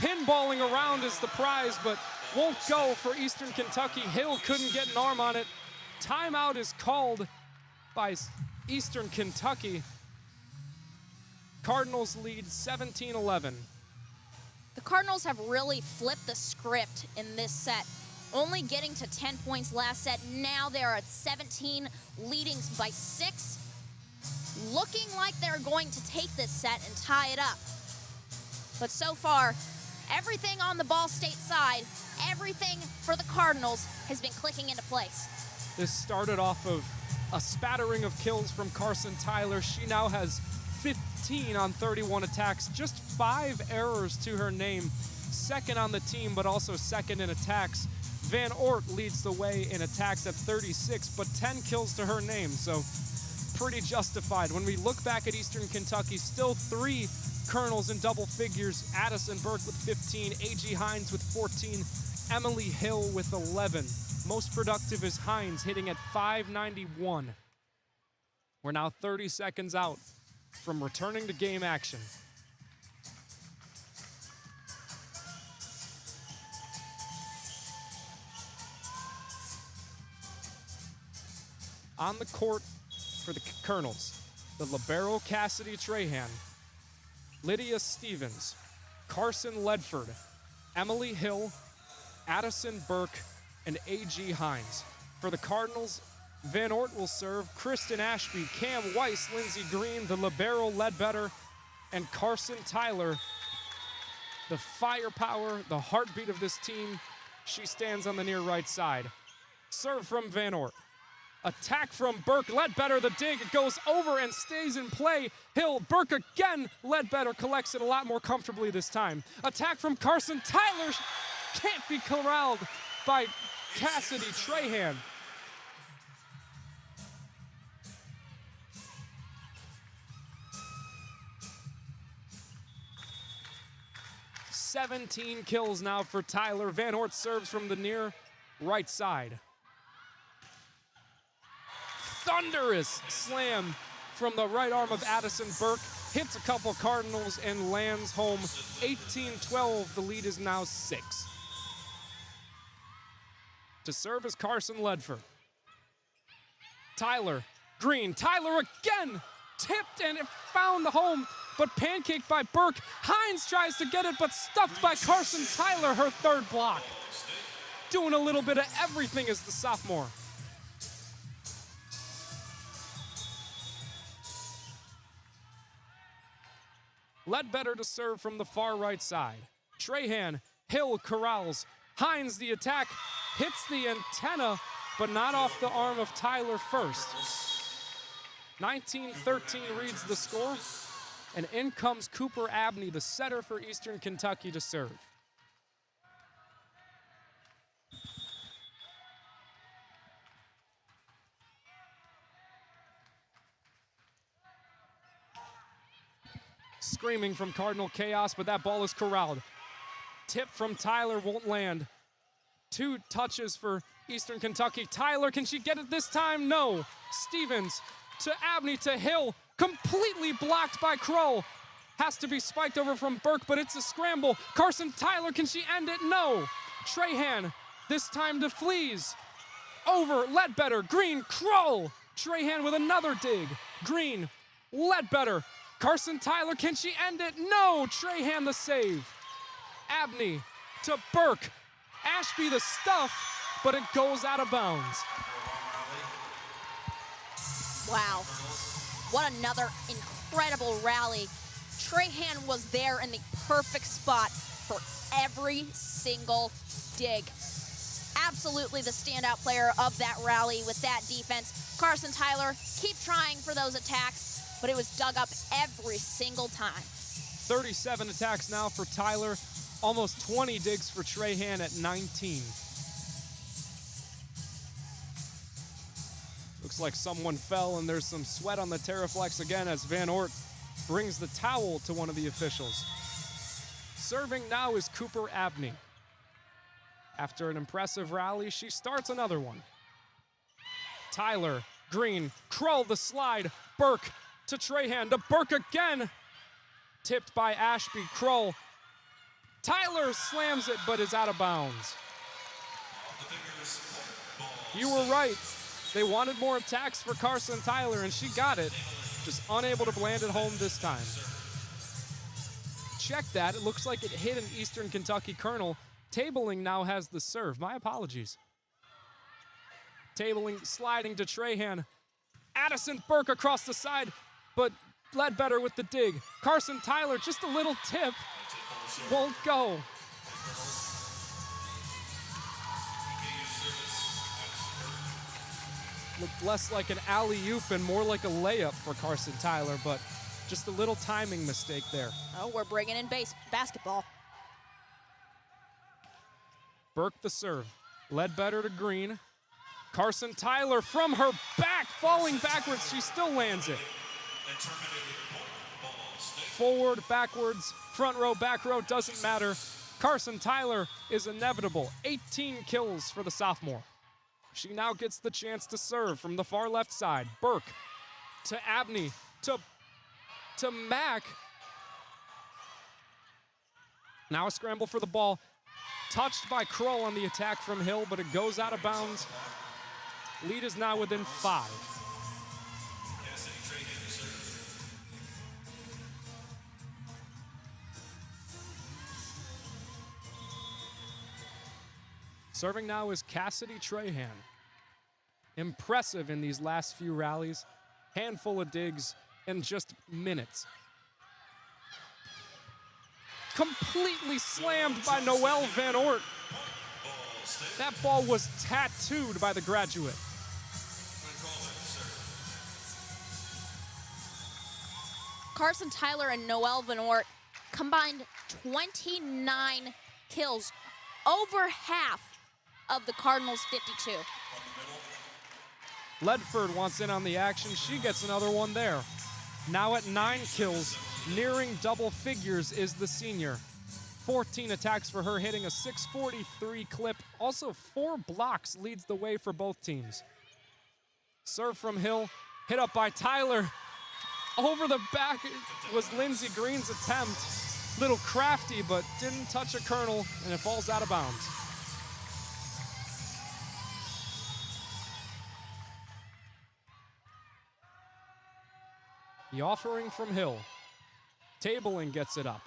Pinballing around is the prize, but won't go for Eastern Kentucky. Hill couldn't get an arm on it. Timeout is called by Eastern Kentucky. Cardinals lead 17-11. The Cardinals have really flipped the script in this set, only getting to 10 points last set. Now they're at 17, leading by 6, looking like they're going to take this set and tie it up. But so far, everything on the Ball State side, everything for the Cardinals has been clicking into place. This started off of a spattering of kills from Carson Tyler. She now has 15 on 31 attacks, just 5 errors to her name. Second on the team, but also second in attacks. Van Ort leads the way in attacks at 36, but 10 kills to her name, so pretty justified. When we look back at Eastern Kentucky, still 3 Colonels in double figures. Addison Burke with 15, A.G. Hines with 14, Emily Hill with 11. Most productive is Hines, hitting at .591. We're now 30 seconds out from returning to game action. On the court for the Colonels, the libero Cassidy Trahan, Lydia Stevens, Carson Ledford, Emily Hill, Addison Burke, and A.G. Hines. For the Cardinals, Van Ort will serve, Kristen Ashby, Cam Weiss, Lindsey Green, the libero Ledbetter, and Carson Tyler. The firepower, the heartbeat of this team, she stands on the near right side. Serve from Van Ort. Attack from Burke, Ledbetter, the dig, it goes over and stays in play. Hill, Burke again, Ledbetter collects it a lot more comfortably this time. Attack from Carson Tyler, can't be corralled by Cassidy Trahan. "17 kills now for Tyler. Van Ort serves from the near right side. Thunderous slam from the right arm of Addison Burke. Hits a couple Cardinals and lands home. 18-12, the lead is now 6. To serve is Carson Ledford. Tyler, Green, Tyler again! Tipped and it found the home, but pancaked by Burke. Hines tries to get it, but stuffed by Carson Tyler, her third block. Doing a little bit of everything as the sophomore. Ledbetter to serve from the far right side. Trahan, Hill corrals. Hines the attack, hits the antenna, but not off the arm of Tyler first. 19-13 reads the score, and in comes Cooper Abney, the setter for Eastern Kentucky, to serve. Screaming from Cardinal Chaos, but that ball is corralled. Tip from Tyler won't land. 2 touches for Eastern Kentucky. Tyler, can she get it this time? No. Stevens to Abney to Hill. Completely blocked by Kroll. Has to be spiked over from Burke, but it's a scramble. Carson Tyler, can she end it? No. Trahan, this time to Fleas. Over, Ledbetter, Green, Kroll. Trahan with another dig. Green, Ledbetter. Carson Tyler, can she end it? No. Trahan the save. Abney to Burke. Ashby the stuff, but it goes out of bounds. Wow. What another incredible rally. Trahan was there in the perfect spot for every single dig. Absolutely the standout player of that rally with that defense. Carson Tyler, keep trying for those attacks, but it was dug up every single time. 37 attacks now for Tyler. Almost 20 digs for Trahan at 19. Looks like someone fell and there's some sweat on the Terraflex again as Van Ort brings the towel to one of the officials. Serving now is Cooper Abney. After an impressive rally, she starts another one. Tyler, Green, Kroll the slide, Burke to Trahan, to Burke again. Tipped by Ashby, Kroll. Tyler slams it, but is out of bounds. You were right. They wanted more attacks for Carson Tyler, and she got it. Just unable to land it home this time. Check that. It looks like it hit an Eastern Kentucky Colonel. Tabling now has the serve. My apologies. Tabling sliding to Trahan. Addison Burke across the side, but Ledbetter with the dig. Carson Tyler, just a little tip. Won't go. Looked less like an alley-oop and more like a layup for Carson Tyler, but just a little timing mistake there. Oh, we're bringing in basketball. Burke the serve. Ledbetter to Green. Carson Tyler from her back, falling backwards. She still lands it. Forward, backwards, front row, back row, doesn't matter. Carson Tyler is inevitable. 18 kills for the sophomore. She now gets the chance to serve from the far left side. Burke to Abney to Mack. Now a scramble for the ball. Touched by Krull on the attack from Hill, but it goes out of bounds. Lead is now within 5. Serving now is Cassidy Trahan. Impressive in these last few rallies. Handful of digs in just minutes. Completely slammed by Noelle Van Oort. That ball was tattooed by the graduate. Carson Tyler and Noelle Van Oort combined 29 kills, over half of the Cardinals' 52. Ledford wants in on the action. She gets another one there. Now at 9 kills, nearing double figures is the senior. 14 attacks for her, hitting a 643 clip. Also 4 blocks leads the way for both teams. Serve from Hill, hit up by Tyler. Over the back was Lindsey Green's attempt. Little crafty, but didn't touch a kernel, and it falls out of bounds. The offering from Hill. Tabling gets it up.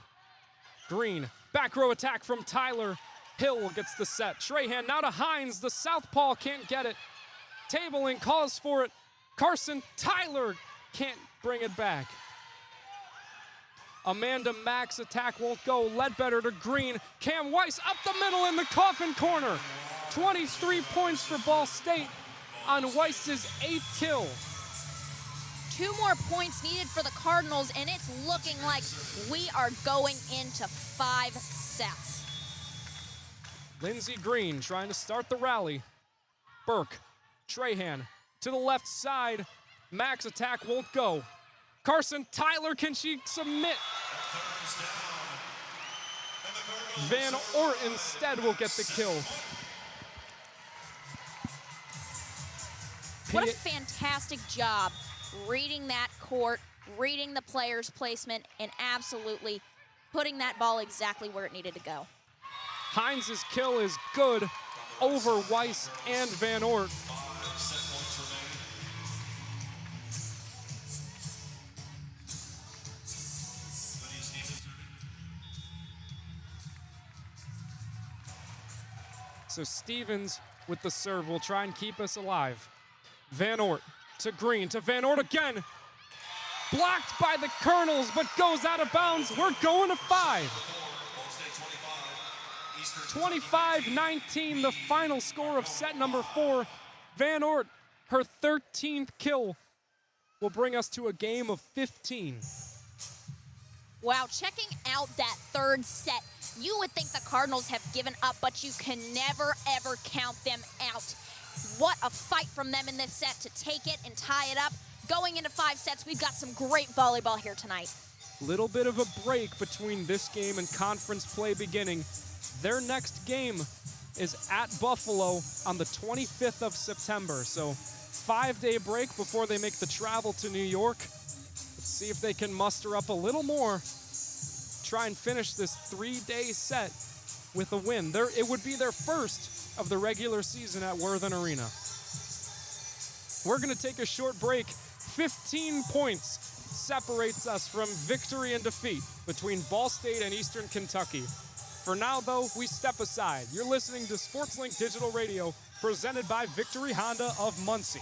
Green, back row attack from Tyler. Hill gets the set. Trahan now to Hines. The southpaw can't get it. Tabling calls for it. Carson Tyler can't bring it back. Amanda Mack's attack won't go. Ledbetter to Green. Cam Weiss up the middle in the coffin corner. 23 points for Ball State on Weiss's 8th kill. 2 more points needed for the Cardinals, and it's looking like we are going into 5 sets. Lindsey Green trying to start the rally. Burke, Trahan to the left side. Mack's attack won't go. Carson Tyler, can she submit? Van Oort instead will get the kill. What a fantastic job reading that court, reading the player's placement, and absolutely putting that ball exactly where it needed to go. Hines' kill is good over Weiss and Van Oort. So Stevens with the serve will try and keep us alive. Van Oort to Green, to Van Oort again. Blocked by the Colonels, but goes out of bounds. We're going to 5. 25-19, the final score of set number 4. Van Oort, her 13th kill, will bring us to a game of 15. Wow, checking out that 3rd set, you would think the Cardinals have given up, but you can never, ever count them out. What a fight from them in this set to take it and tie it up. Going into 5 sets, we've got some great volleyball here tonight. Little bit of a break between this game and conference play beginning. Their next game is at Buffalo on the 25th of September. So 5-day break before they make the travel to New York. Let's see if they can muster up a little more. Try and finish this 3-day set with a win. It would be their first of the regular season at Worthen Arena. We're going to take a short break. 15 points separates us from victory and defeat between Ball State and Eastern Kentucky. For now, though, we step aside. You're listening to SportsLink Digital Radio, presented by Victory Honda of Muncie.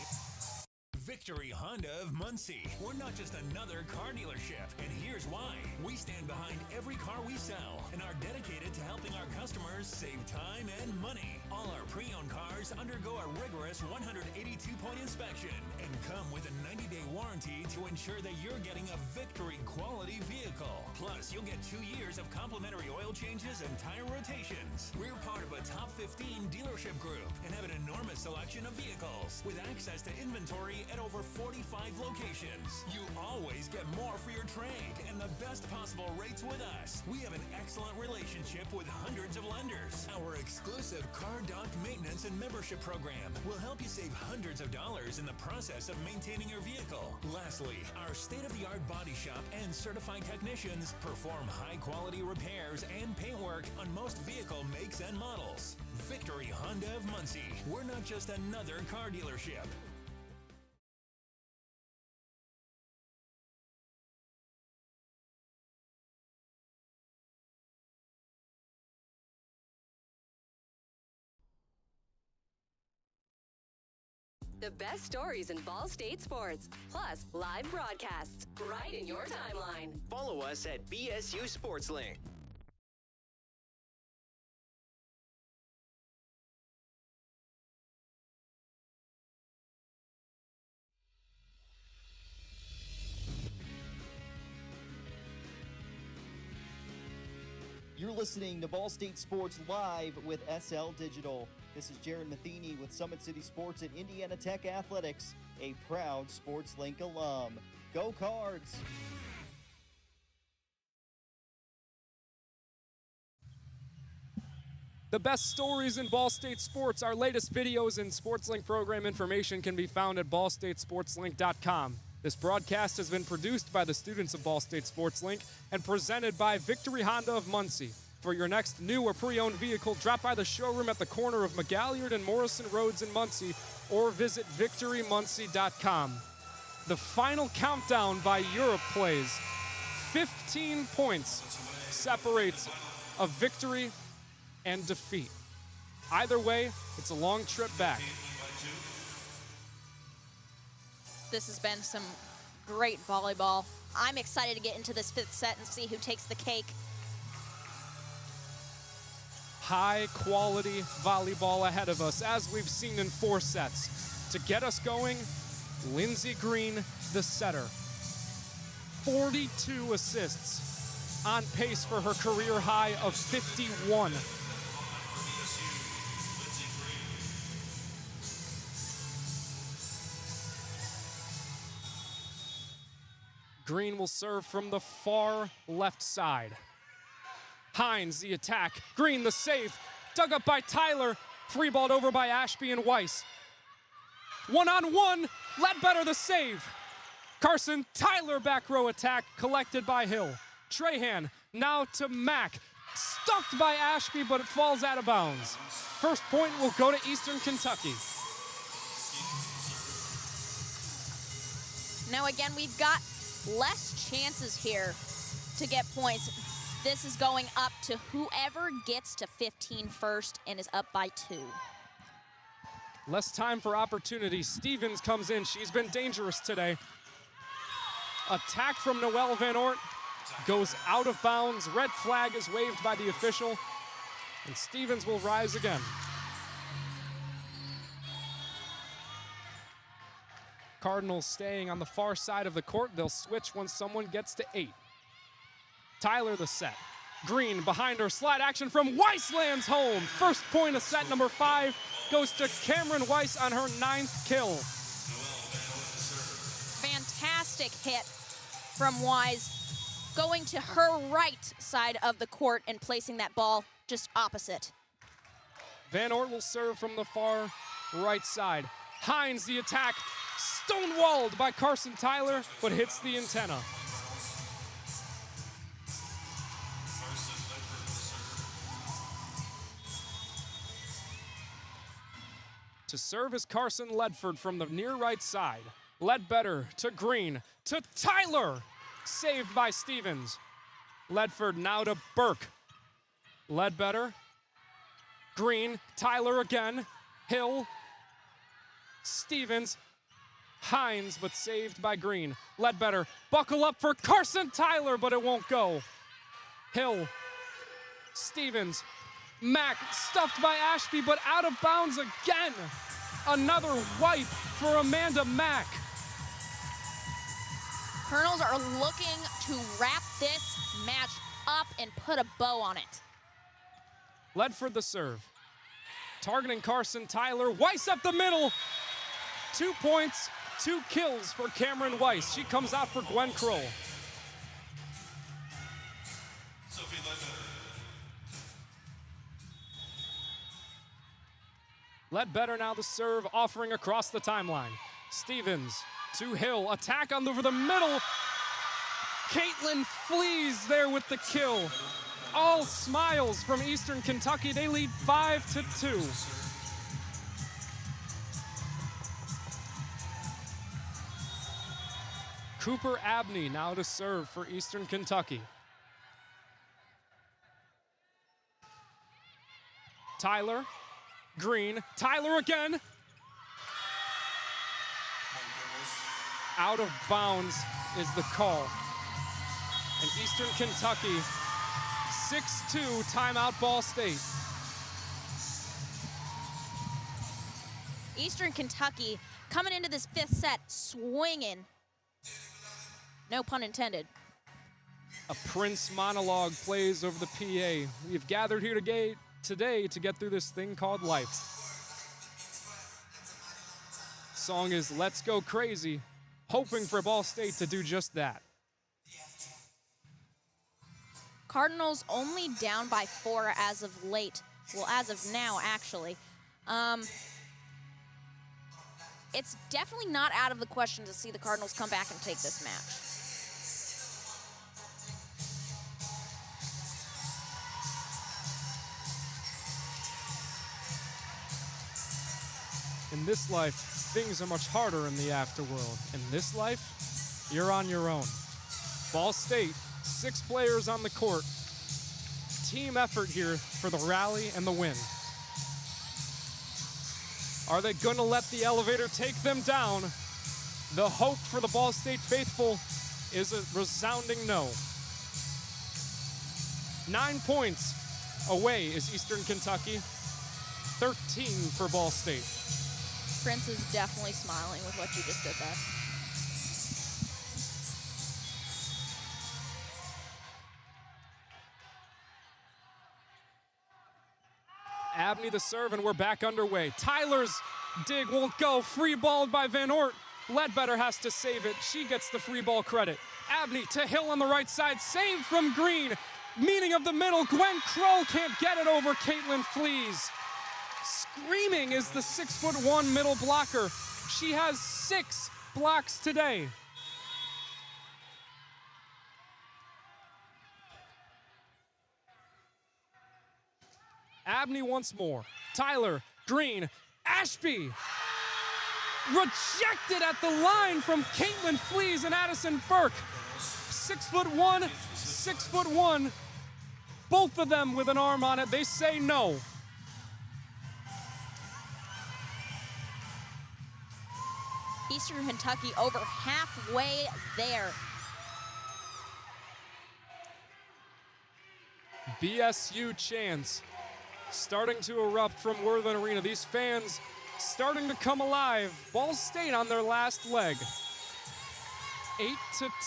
Victory Honda of Muncie. We're not just another car dealership, and here's why. We stand behind every car we sell and are dedicated to helping our customers save time and money. All our pre-owned cars undergo a rigorous 182-point inspection and come with a 90-day warranty to ensure that you're getting a Victory quality vehicle. Plus, you'll get 2 years of complimentary oil changes and tire rotations. We're part of a top 15 dealership group and have an enormous selection of vehicles with access to inventory at over 45 locations. You always get more for your trade and the best possible rates with us. We have an excellent relationship with hundreds of lenders. Our exclusive Car Doc maintenance and membership program will help you save hundreds of dollars in the process of maintaining your vehicle. Lastly, our state-of-the-art body shop and certified technicians perform high-quality repairs and paint work on most vehicle makes and models. Victory Honda of Muncie. We're not just another car dealership. The best stories in Ball State sports, plus live broadcasts right in your timeline. Follow us at BSU SportsLink. You're listening to Ball State Sports Live with SL Digital. This is Jaron Matheny with Summit City Sports and Indiana Tech Athletics, a proud SportsLink alum. Go Cards! The best stories in Ball State sports, our latest videos and SportsLink program information can be found at ballstatesportslink.com. This broadcast has been produced by the students of Ball State SportsLink and presented by Victory Honda of Muncie. For your next new or pre-owned vehicle, drop by the showroom at the corner of McGalliard and Morrison Roads in Muncie or visit victorymuncie.com. The final countdown by Europe plays. 15 points separates a victory and defeat. Either way, it's a long trip back. This has been some great volleyball. I'm excited to get into this fifth set and see who takes the cake. High quality volleyball ahead of us, as we've seen in 4 sets. To get us going, Lindsey Green, the setter. 42 assists, on pace for her career high of 51. Green will serve from the far left side. Hines, the attack. Green, the save. Dug up by Tyler. Free balled over by Ashby and Weiss. 1-on-1. Ledbetter, the save. Carson, Tyler back row attack. Collected by Hill. Trahan, now to Mack. Stuffed by Ashby, but it falls out of bounds. First point will go to Eastern Kentucky. Now again, we've got less chances here to get points. This is going up to whoever gets to 15 first and is up by 2. Less time for opportunity. Stevens comes in. She's been dangerous today. Attack from Noelle Van Oort goes out of bounds. Red flag is waved by the official, and Stevens will rise again. Cardinals staying on the far side of the court. They'll switch once someone gets to 8. Tyler the set. Green behind her. Slide action from Weiss lands home. First point of set number 5 goes to Cameron Weiss on her 9th kill. Fantastic hit from Weiss, going to her right side of the court and placing that ball just opposite. Van Oort will serve from the far right side. Hines the attack. Stonewalled by Carson Tyler, but hits the antenna. To serve is Carson Ledford from the near right side. Ledbetter to Green to Tyler. Saved by Stevens. Ledford now to Burke. Ledbetter. Green. Tyler again. Hill. Stevens. Hines, but saved by Green. Ledbetter. Buckle up for Carson Tyler, but it won't go. Hill. Stevens. Mack stuffed by Ashby, but out of bounds again. Another wipe for Amanda Mack. Colonels are looking to wrap this match up and put a bow on it. Ledford the serve. Targeting Carson Tyler. Weiss up the middle. 2 points, 2 kills for Cameron Weiss. She comes out for Gwen Kroll. Ledbetter now the serve, offering across the timeline. Stevens to Hill, attack over the middle. Caitlin Flees there with the kill. All smiles from Eastern Kentucky. They lead 5-2. Cooper Abney now to serve for Eastern Kentucky. Tyler. Green. Tyler again. Out of bounds is the call. And Eastern Kentucky 6-2 timeout Ball State. Eastern Kentucky coming into this 5th set swinging. No pun intended. A Prince monologue plays over the PA. We've gathered here today to get through this thing called life. Song is Let's Go Crazy, hoping for Ball State to do just that. Cardinals only down by 4 as of late. Well, as of now, actually. It's definitely not out of the question to see the Cardinals come back and take this match. In this life, things are much harder in the afterworld. In this life, you're on your own. Ball State, 6 players on the court. Team effort here for the rally and the win. Are they going to let the elevator take them down? The hope for the Ball State faithful is a resounding no. 9 points away is Eastern Kentucky. 13 for Ball State. Prince is definitely smiling with what you just did there. Abney the serve, and we're back underway. Tyler's dig won't go. Free balled by Van Ort. Ledbetter has to save it. She gets the free ball credit. Abney to Hill on the right side. Saved from Green. Meaning of the middle. Gwen Kroll can't get it over Caitlin Flees. Screaming is the 6'1" middle blocker. She has 6 blocks today. Abney once more. Tyler, Green, Ashby. Rejected at the line from Caitlin Flees and Addison Burke. 6'1", 6'1". Both of them with an arm on it. They say no. Eastern Kentucky over halfway there. BSU chants starting to erupt from Worthen Arena. These fans starting to come alive. Ball State on their last leg.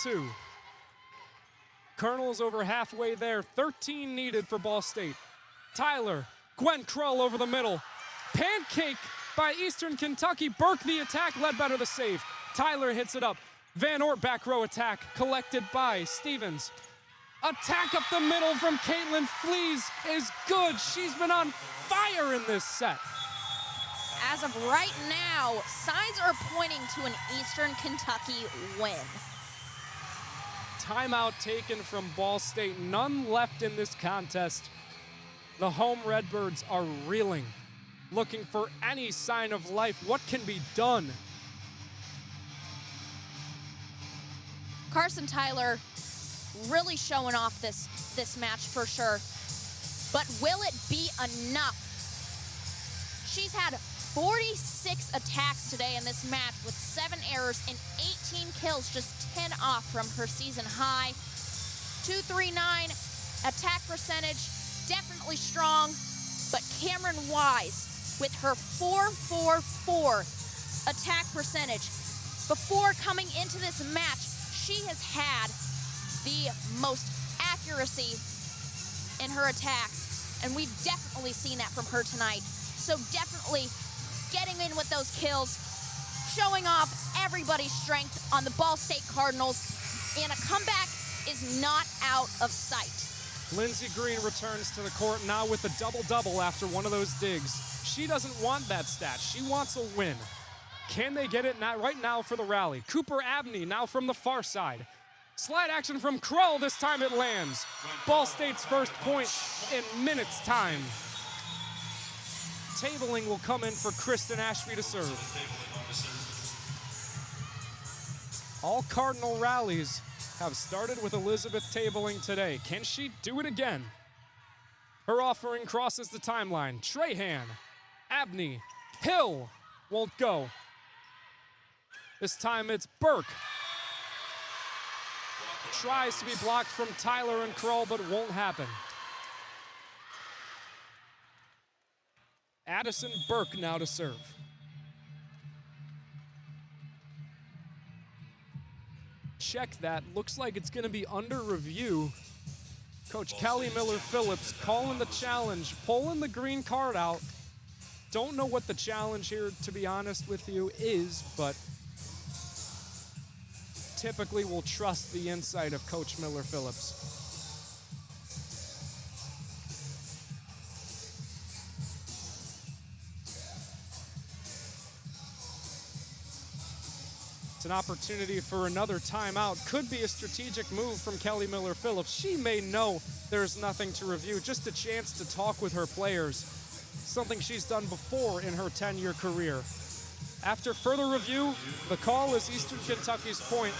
8-2. Colonels over halfway there. 13 needed for Ball State. Tyler, Gwen Kroll over the middle. Pancake by Eastern Kentucky. Burke the attack, Ledbetter the save. Tyler hits it up. Van Ort back row attack, collected by Stevens. Attack up the middle from Caitlin Flees is good. She's been on fire in this set. As of right now, signs are pointing to an Eastern Kentucky win. Timeout taken from Ball State. None left in this contest. The home Redbirds are reeling. looking for any sign of life. What can be done? Carson Tyler really showing off this match for sure. But will it be enough? She's had 46 attacks today in this match with 7 errors and 18 kills, just 10 off from her season high. 239 attack percentage, definitely strong, but Cameron Wise with her 444 attack percentage. Before coming into this match, she has had the most accuracy in her attacks, and we've definitely seen that from her tonight. So definitely getting in with those kills, showing off everybody's strength on the Ball State Cardinals, and a comeback is not out of sight. Lindsey Green returns to the court now with a double-double after one of those digs. She doesn't want that stat. She wants a win. Can they get it now, right now for the rally? Cooper Abney now from the far side. Slide action from Krull. This time it lands. Ball State's first point in minutes time. Tabling will come in for Kristen Ashby to serve. All Cardinal rallies have started with Elizabeth Tabling today. Can she do it again? Her offering crosses the timeline. Trahan, Abney, Hill won't go. This time it's Burke. Tries to be blocked from Tyler and Krull, but it won't happen. Addison Burke now to serve. Check that. Looks like it's going to be under review. Coach Kelly Miller-Phillips calling the challenge, pulling the green card out. Don't know what the challenge here, to be honest with you, is, but typically we'll trust the insight of Coach Miller-Phillips. It's an opportunity for another timeout. Could be a strategic move from Kelly Miller-Phillips. She may know there's nothing to review, just a chance to talk with her players, something she's done before in her 10-year career. After further review, the call is Eastern Kentucky's point.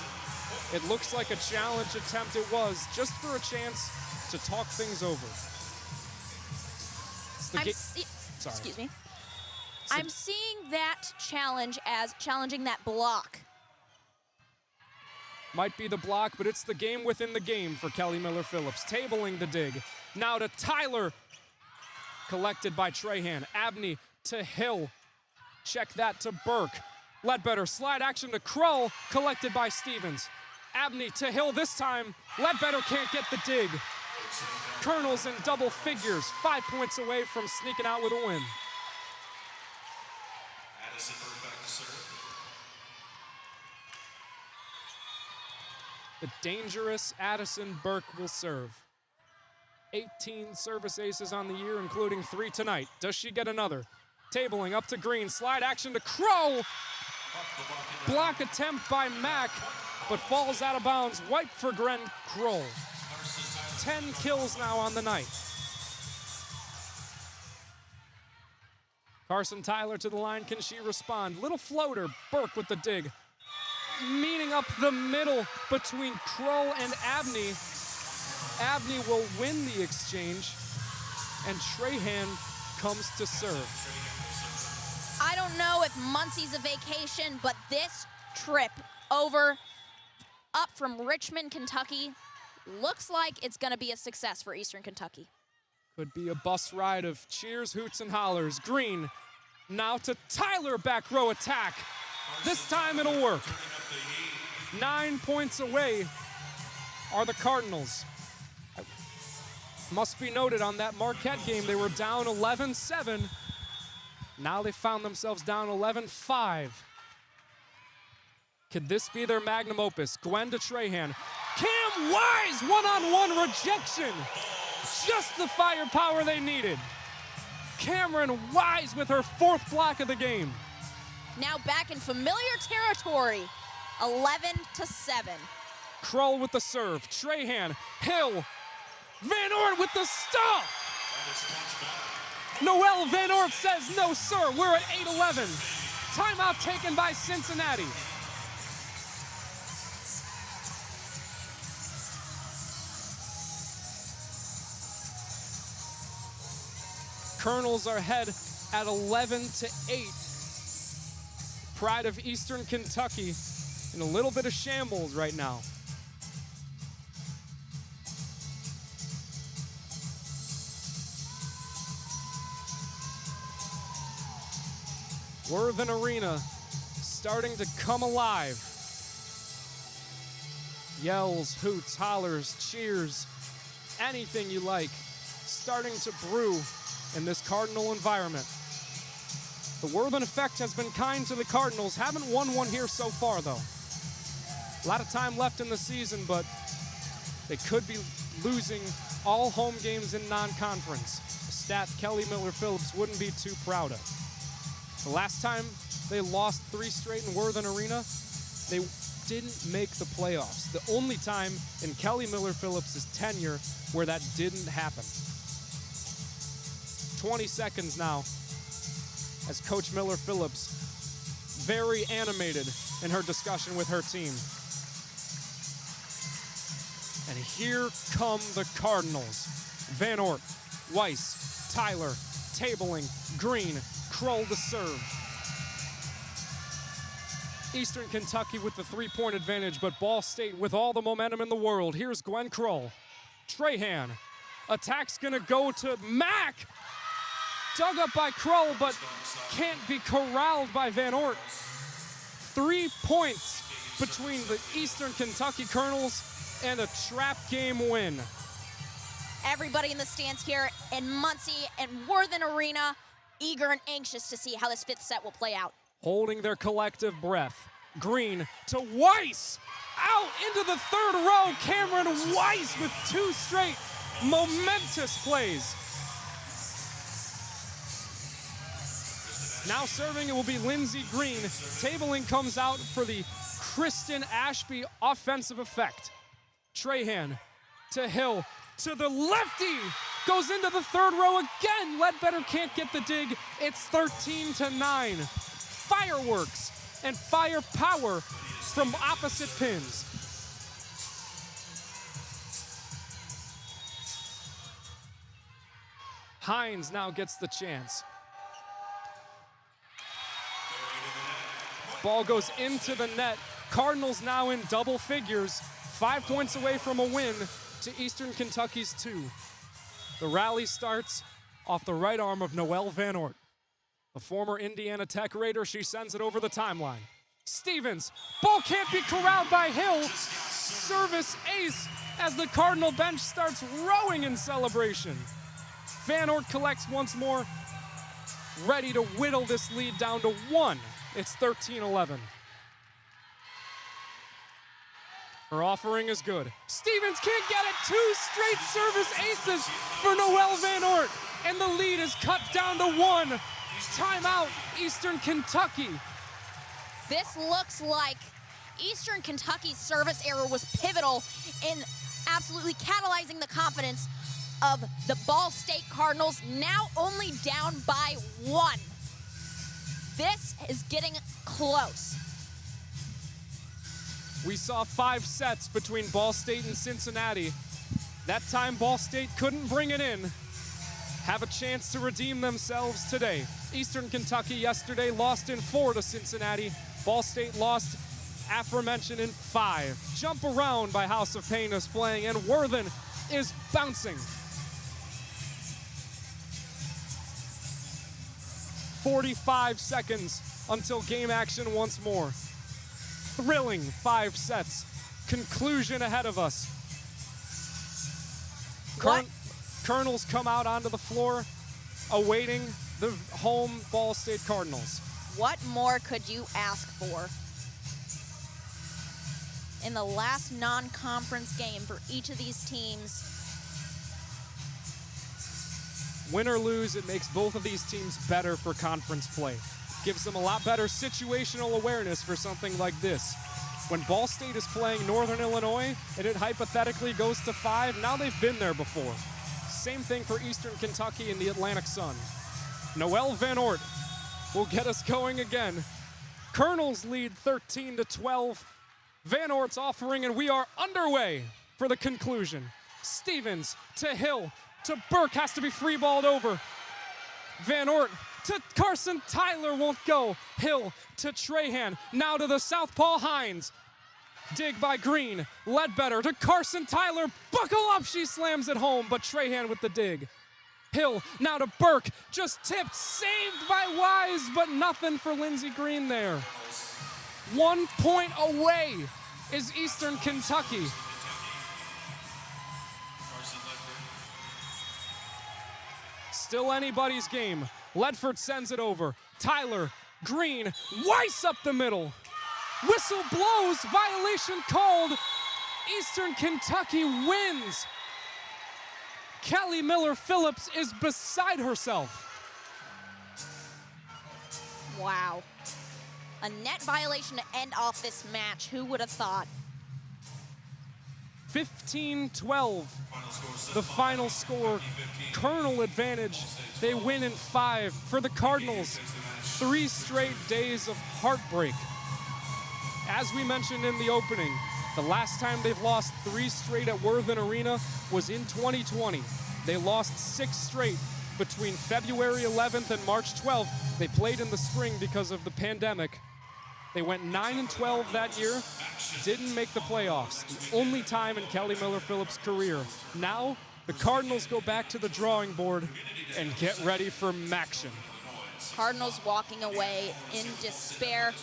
It looks like a challenge attempt it was, just for a chance to talk things over. Excuse me. I'm seeing that challenge as challenging that block. Might be the block, but it's the game within the game for Kelly Miller-Phillips. Tabling the dig. Now to Tyler. Collected by Trahan. Abney to Hill. Check that to Burke. Ledbetter, slide action to Krull. Collected by Stevens. Abney to Hill this time. Ledbetter can't get the dig. Colonels in double figures. 5 points away from sneaking out with a win. Addison Burke back to serve. The dangerous Addison Burke will serve. 18 service aces on the year, including 3 tonight. Does she get another? Tabling up to Green. Slide action to Krull. Block attempt by Mack, but falls out of bounds. White for Gren Krull. 10 kills now on the night. Carson Tyler to the line. Can she respond? Little floater. Burke with the dig. Meeting up the middle between Krull and Abney. Abney will win the exchange, and Trahan comes to serve. I don't know if Muncie's a vacation, but this trip up from Richmond, Kentucky, looks like it's going to be a success for Eastern Kentucky. Could be a bus ride of cheers, hoots, and hollers. Green now to Tyler, back row attack. This time it'll work. 9 points away are the Cardinals. Must be noted on that Marquette game, they were down 11-7. Now they found themselves down 11-5. Could this be their magnum opus? Gwen to Trahan. Cam Wise, one-on-one rejection. Just the firepower they needed. Cameron Wise with her 4th block of the game. Now back in familiar territory, 11-7. Krull with the serve. Trahan, Hill, Van Orn with the stuff. Noel Van Ort says, no, sir, we're at 8-11. Timeout taken by Cincinnati. Colonels are ahead at 11-8. Pride of Eastern Kentucky in a little bit of shambles right now. Worthen Arena starting to come alive. Yells, hoots, hollers, cheers, anything you like, starting to brew in this Cardinal environment. The Worthen effect has been kind to the Cardinals. Haven't won one here so far, though. A lot of time left in the season, but they could be losing all home games in non-conference. A stat Kelly Miller-Phillips wouldn't be too proud of. The last time they lost 3 straight in Worthen Arena, they didn't make the playoffs. The only time in Kelly Miller-Phillips' tenure where that didn't happen. 20 seconds now as Coach Miller-Phillips very animated in her discussion with her team. And here come the Cardinals. Van Ort, Weiss, Tyler, Tabling, Green, Kroll to serve. Eastern Kentucky with the 3-point advantage, but Ball State with all the momentum in the world. Here's Gwen Kroll. Trahan. Attack's gonna go to Mack. Dug up by Kroll, but can't be corralled by Van Ort. 3 points between the Eastern Kentucky Colonels and a trap game win. Everybody in the stands here in Muncie and Worthen Arena, eager and anxious to see how this 5th set will play out. Holding their collective breath. Green to Weiss. Out into the 3rd row. Cameron Weiss with 2 straight momentous plays. Now serving, it will be Lindsey Green. Tabling comes out for the Kristen Ashby offensive effect. Trahan to Hill, to the lefty. Goes into the 3rd row again. Ledbetter can't get the dig. It's 13-9. Fireworks and firepower from opposite pins. Hines now gets the chance. Ball goes into the net. Cardinals now in double figures, 5 points away from a win to Eastern Kentucky's 2. The rally starts off the right arm of Noel Van Ort. The former Indiana Tech Raider, she sends it over the timeline. Stevens, ball can't be corralled by Hill. Service ace as the Cardinal bench starts rowing in celebration. Van Ort collects once more, ready to whittle this lead down to 1. It's 13-11. Her offering is good. Stevens can't get it. 2 straight service aces for Noel Van Ort. And the lead is cut down to 1. Timeout, Eastern Kentucky. This looks like Eastern Kentucky's service error was pivotal in absolutely catalyzing the confidence of the Ball State Cardinals, now only down by 1. This is getting close. We saw 5 sets between Ball State and Cincinnati. That time Ball State couldn't bring it in. Have a chance to redeem themselves today. Eastern Kentucky yesterday lost in 4 to Cincinnati. Ball State lost aforementioned in 5. Jump around by House of Pain is playing, and Worthen is bouncing. 45 seconds until game action once more. Thrilling 5 sets. Conclusion ahead of us. Colonels come out onto the floor, awaiting the home Ball State Cardinals. What more could you ask for? In the last non-conference game for each of these teams. Win or lose, it makes both of these teams better for conference play. Gives them a lot better situational awareness for something like this. When Ball State is playing Northern Illinois and it hypothetically goes to 5, now they've been there before. Same thing for Eastern Kentucky and the Atlantic Sun. Noel Van Ort will get us going again. Colonels lead 13-12. Van Ort's offering, and we are underway for the conclusion. Stevens to Hill to Burke, has to be free-balled over. Van Ort to Carson Tyler, won't go. Hill to Trahan, now to the southpaw Hines. Dig by Green, Ledbetter to Carson Tyler, buckle up, she slams it home, but Trahan with the dig. Hill now to Burke, just tipped, saved by Wise, but nothing for Lindsey Green there. 1 point away is Eastern Kentucky. Still anybody's game. Ledford sends it over. Tyler, Green, Weiss up the middle. Whistle blows, violation called. Eastern Kentucky wins. Kelly Miller-Phillips is beside herself. Wow. A net violation to end off this match. Who would have thought? 15-12, the final score. Colonel advantage. They win in 5. For the Cardinals, 3 straight days of heartbreak. As we mentioned in the opening, the last time they've lost 3 straight at Worthen Arena was in 2020. They lost 6 straight between February 11th and March 12th. They played in the spring because of the pandemic. They went 9-12 that year, didn't make the playoffs. The only time in Kelly Miller-Phillips' career. Now, the Cardinals go back to the drawing board and get ready for Maction. Cardinals walking away in despair.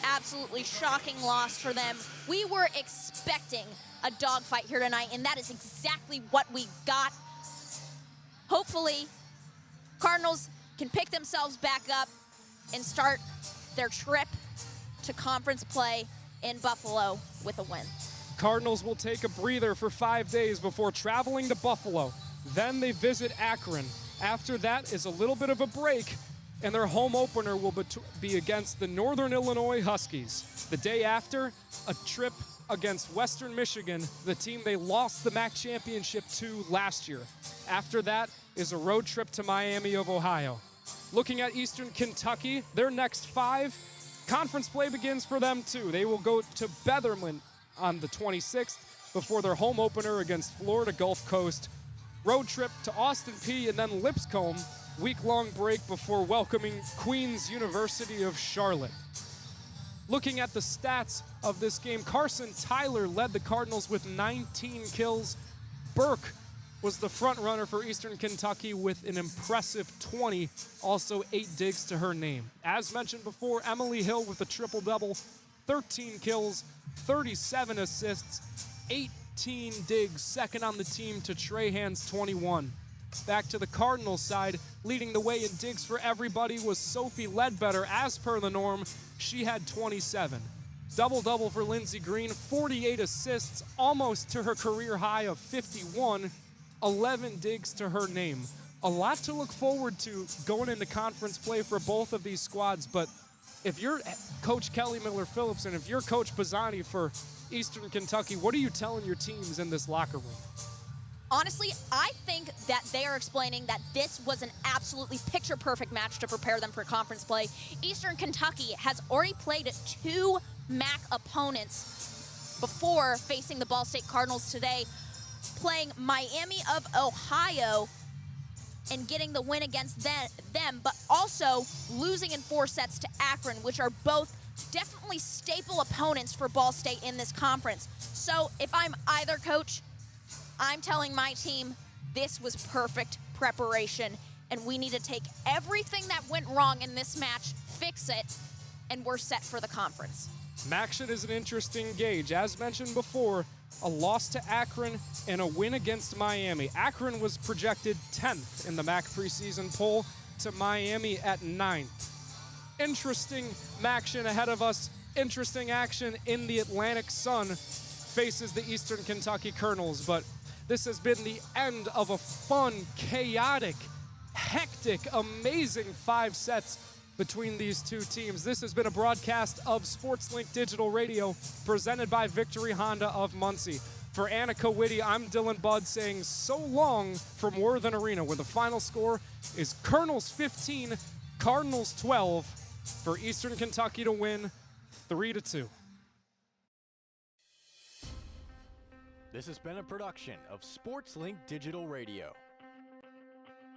Absolutely shocking loss for them. We were expecting a dogfight here tonight, and that is exactly what we got. Hopefully, Cardinals can pick themselves back up and start their trip to conference play in Buffalo with a win. Cardinals will take a breather for 5 days before traveling to Buffalo. Then they visit Akron. After that is a little bit of a break, and their home opener will be against the Northern Illinois Huskies. The day after, a trip against Western Michigan, the team they lost the MAC championship to last year. After that is a road trip to Miami of Ohio. Looking at Eastern Kentucky, their next 5, conference play begins for them too. They will go to Betherman on the 26th before their home opener against Florida Gulf Coast. Road trip to Austin Peay and then Lipscomb. Week-long break before welcoming Queens University of Charlotte. Looking at the stats of this game, Carson Tyler led the Cardinals with 19 kills. Burke was the front runner for Eastern Kentucky with an impressive 20, also 8 digs to her name. As mentioned before, Emily Hill with a triple-double, 13 kills, 37 assists, 18 digs, second on the team to Trahan's 21. Back to the Cardinals side, leading the way in digs for everybody was Sophie Ledbetter. As per the norm, she had 27. Double-double for Lindsey Green, 48 assists, almost to her career high of 51, 11 digs to her name. A lot to look forward to going into conference play for both of these squads, but if you're Coach Kelly Miller-Phillips and if you're Coach Pisani for Eastern Kentucky, what are you telling your teams in this locker room? Honestly, I think that they are explaining that this was an absolutely picture-perfect match to prepare them for conference play. Eastern Kentucky has already played 2 MAC opponents before facing the Ball State Cardinals today, playing Miami of Ohio and getting the win against them, but also losing in 4 sets to Akron, which are both definitely staple opponents for Ball State in this conference. So if I'm either coach, I'm telling my team this was perfect preparation, and we need to take everything that went wrong in this match, fix it, and we're set for the conference. Maction is an interesting gauge. As mentioned before, a loss to Akron and a win against Miami. Akron was projected 10th in the MAC preseason poll to Miami at 9th. Interesting Maction ahead of us. Interesting action in the Atlantic Sun faces the Eastern Kentucky Colonels, but this has been the end of a fun, chaotic, hectic, amazing 5 sets between these 2 teams. This has been a broadcast of SportsLink Digital Radio presented by Victory Honda of Muncie. For For Annaka, Whittey, I'm Dylan Budd saying so long from Worthen Arena, where the final score is Colonels 15, Cardinals 12, for Eastern Kentucky to win 3-2. This has been a production of SportsLink Digital Radio.